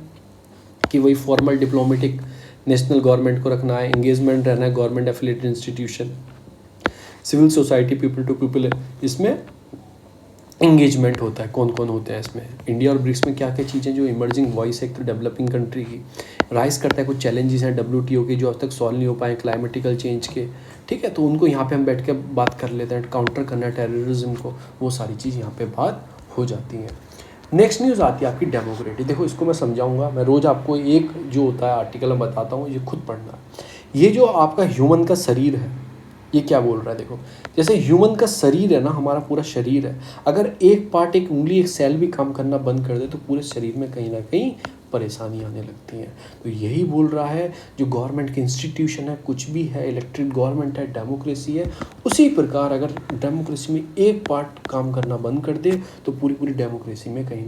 कि वही फॉर्मल डिप्लोमेटिक नेशनल गवर्नमेंट को रखना है, एंगेजमेंट रहना है government affiliated institution, civil society, people to people, इसमें एंगेजमेंट होता है। कौन कौन होते हैं इसमें, इंडिया और ब्रिक्स में क्या क्या चीज़ें जो इमर्जिंग वॉइस है, एक तो डेवलपिंग कंट्री की राइज करता है, कुछ चैलेंजेस हैं WTO के जो अब तक सॉल्व नहीं हो पाए, क्लाइमेटिकल चेंज के, ठीक है, तो उनको यहाँ पे हम बैठ के बात कर लेते हैं। काउंटर करना है टेररिज्म को, वो सारी चीज़ यहाँ पे बात हो जाती हैं। नेक्स्ट न्यूज़ आती है आपकी डेमोक्रेसी। देखो इसको मैं समझाऊंगा, मैं रोज़ आपको एक जो होता है आर्टिकल मैं बताता हूँ, ये खुद पढ़ना है। ये जो आपका ह्यूमन का शरीर है, ये क्या बोल रहा है, देखो जैसे ह्यूमन का शरीर है ना, हमारा पूरा शरीर है, अगर एक पार्ट, एक उंगली, एक सेल भी काम करना बंद कर दे तो पूरे शरीर में कहीं ना कहीं परेशानी आने लगती हैं। तो यही बोल रहा है, जो गवर्नमेंट के इंस्टीट्यूशन है, कुछ भी है, इलेक्टेड गवर्नमेंट है, डेमोक्रेसी है, उसी प्रकार अगर डेमोक्रेसी में एक पार्ट काम करना बंद कर दे तो पूरी डेमोक्रेसी में कहीं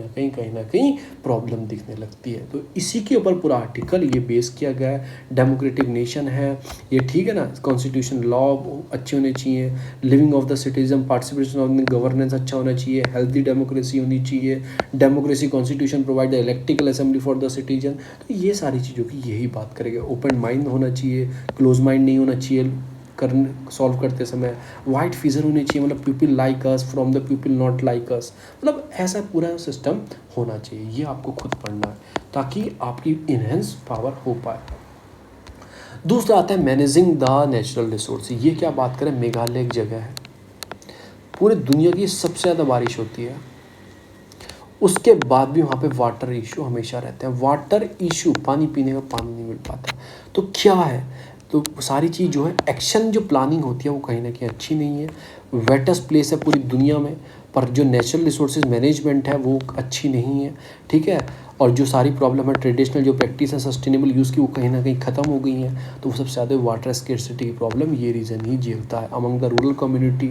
ना कहीं प्रॉब्लम दिखने लगती है। तो इसी के ऊपर पूरा आर्टिकल ये बेस किया गया है। डेमोक्रेटिक नेशन है ये, ठीक है ना, कॉन्स्टिट्यूशन लॉ अच्छे होने चाहिए, living of the citizen, participation of governance अच्छा होना चाहिए, हेल्थी डेमोक्रेसी होनी चाहिए, democracy constitution provide the electrical assembly for the citizen. तो ये सारी चीज़ों की यही बात करेंगे। ओपन माइंड होना चाहिए, क्लोज माइंड नहीं होना चाहिए करने सॉल्व करते समय, वाइट फिजर होनी चाहिए, मतलब people like us from the people not like us, मतलब ऐसा पूरा सिस्टम होना चाहिए। ये आपको खुद पढ़ना है ताकि आपकी इनहेंस पावर हो पाए। दूसरा आता है मैनेजिंग द नेचुरल रिसोर्स। ये क्या बात करें, मेघालय एक जगह है, पूरे दुनिया की सबसे ज़्यादा बारिश होती है, उसके बाद भी वहाँ पे वाटर इशू हमेशा रहते हैं। वाटर इशू, पानी पीने का पानी नहीं मिल पाता। तो क्या है, तो सारी चीज़ जो है, एक्शन जो प्लानिंग होती है वो कहीं ना कहीं अच्छी नहीं है। वेटेस्ट प्लेस है पूरी दुनिया में, पर जो नेचुरल रिसोर्सेज मैनेजमेंट है वो अच्छी नहीं है, ठीक है। और जो सारी प्रॉब्लम है, ट्रेडिशनल जो प्रैक्टिस है सस्टेनेबल यूज़ की, वो कहीं ना कहीं ख़त्म हो गई हैं। तो वो सबसे ज़्यादा वाटर स्केर्सिटी की प्रॉब्लम ये रीज़न ही झेलता है among the rural community,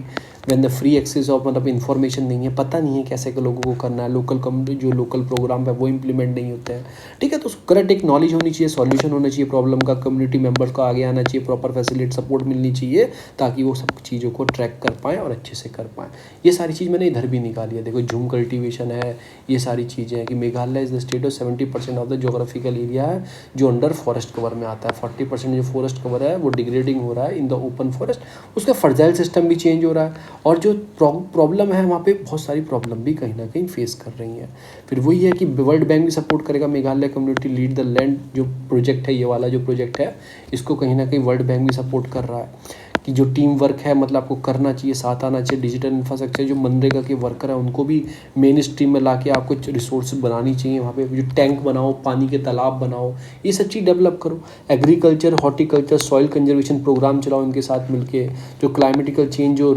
when the free access of, मतलब इन्फॉर्मेशन नहीं है, पता नहीं है कैसे के लोगों को करना है, लोकल कम्युनिटी जो लोकल प्रोग्राम है वो इम्प्लीमेंट नहीं होते हैं, ठीक है। तो करेक्ट एक नॉलेज होनी चाहिए, सॉल्यूशन होना चाहिए प्रॉब्लम का, कम्युनिटी मेंबर्स को आगे आना चाहिए, प्रॉपर फैसिलिटी सपोर्ट मिलनी चाहिए ताकि वो सब चीज़ों को ट्रैक कर पाएँ और अच्छे से कर पाएँ। ये सारी चीज़ मैंने इधर भी निकाली है, देखो झूम कल्टिवेशन है, ये सारी चीज़ें हैं कि Meghalaya is the state of 70% of the geographical area है जो अंडर फॉरेस्ट कवर में आता है। 40% जो फॉरेस्ट कवर है वो डिग्रेडिंग हो रहा है इन द ओपन फॉरेस्ट, उसका फर्टाइल सिस्टम भी चेंज हो रहा है, और जो प्रॉब्लम है वहाँ पे बहुत सारी प्रॉब्लम भी कहीं ना कहीं फेस कर रही हैं। फिर वही है कि वर्ल्ड बैंक भी सपोर्ट करेगा Meghalaya community lead the land, जो प्रोजेक्ट है, ये वाला जो प्रोजेक्ट है, इसको कहीं ना कहीं वर्ल्ड बैंक भी सपोर्ट कर रहा है कि जो टीम वर्क है, मतलब आपको करना चाहिए, साथ आना चाहिए। डिजिटल इंफ्रास्ट्रक्चर, जो मनरेगा के वर्कर है उनको भी मेन स्ट्रीम में ला के आपको रिसोर्स बनानी चाहिए। वहाँ पे जो टैंक बनाओ, पानी के तालाब बनाओ, ये सब चीज़ डेवलप करो। Agriculture, horticulture, soil conservation programme चलाओ इनके साथ मिलके। जो क्लाइमेटिकल चेंज, जो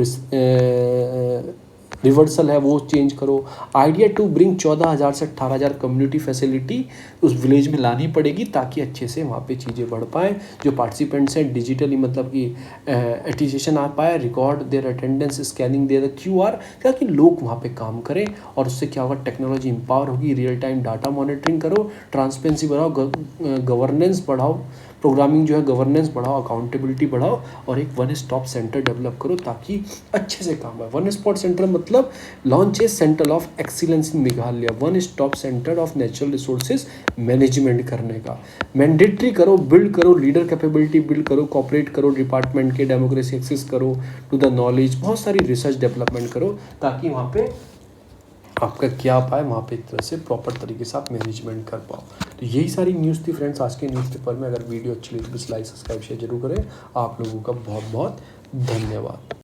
रिवर्सल है वो चेंज करो। आइडिया टू ब्रिंग 14,000 से 18,000 कम्युनिटी फैसिलिटी उस विलेज में लानी पड़ेगी ताकि अच्छे से वहाँ पे चीज़ें बढ़ पाएँ। जो पार्टिसिपेंट्स हैं डिजिटली मतलब कि एटिजेशन आ पाए, record their attendance, scanning their QR, ताकि लोग वहाँ पे काम करें। और उससे क्या होगा, टेक्नोलॉजी एम्पावर होगी, रियल टाइम डाटा मॉनिटरिंग करो, ट्रांसपेरेंसी बढ़ाओ, गवर्नेंस बढ़ाओ, प्रोग्रामिंग जो है गवर्नेंस बढ़ाओ, अकाउंटेबिलिटी बढ़ाओ, और एक वन स्टॉप सेंटर डेवलप करो ताकि अच्छे से काम है। वन स्पॉट सेंटर मतलब launch a centre of excellence in Meghalaya, one stop centre of natural resources management करने का मैंडेटरी करो, बिल्ड करो, लीडर कैपेबिलिटी बिल्ड करो, कॉपरेट करो डिपार्टमेंट के, डेमोक्रेसी एक्सेस करो टू द नॉलेज, बहुत सारी रिसर्च डेवलपमेंट करो ताकि वहाँ पे आपका क्या पाए, वहाँ पे एक तरह से प्रॉपर तरीके से आप मैनेजमेंट कर पाओ। तो यही सारी न्यूज़ थी फ्रेंड्स आज के न्यूज़पेपर में। अगर वीडियो अच्छी लगी तो प्लीज़ लाइक सब्सक्राइब शेयर जरूर करें। आप लोगों का बहुत बहुत धन्यवाद।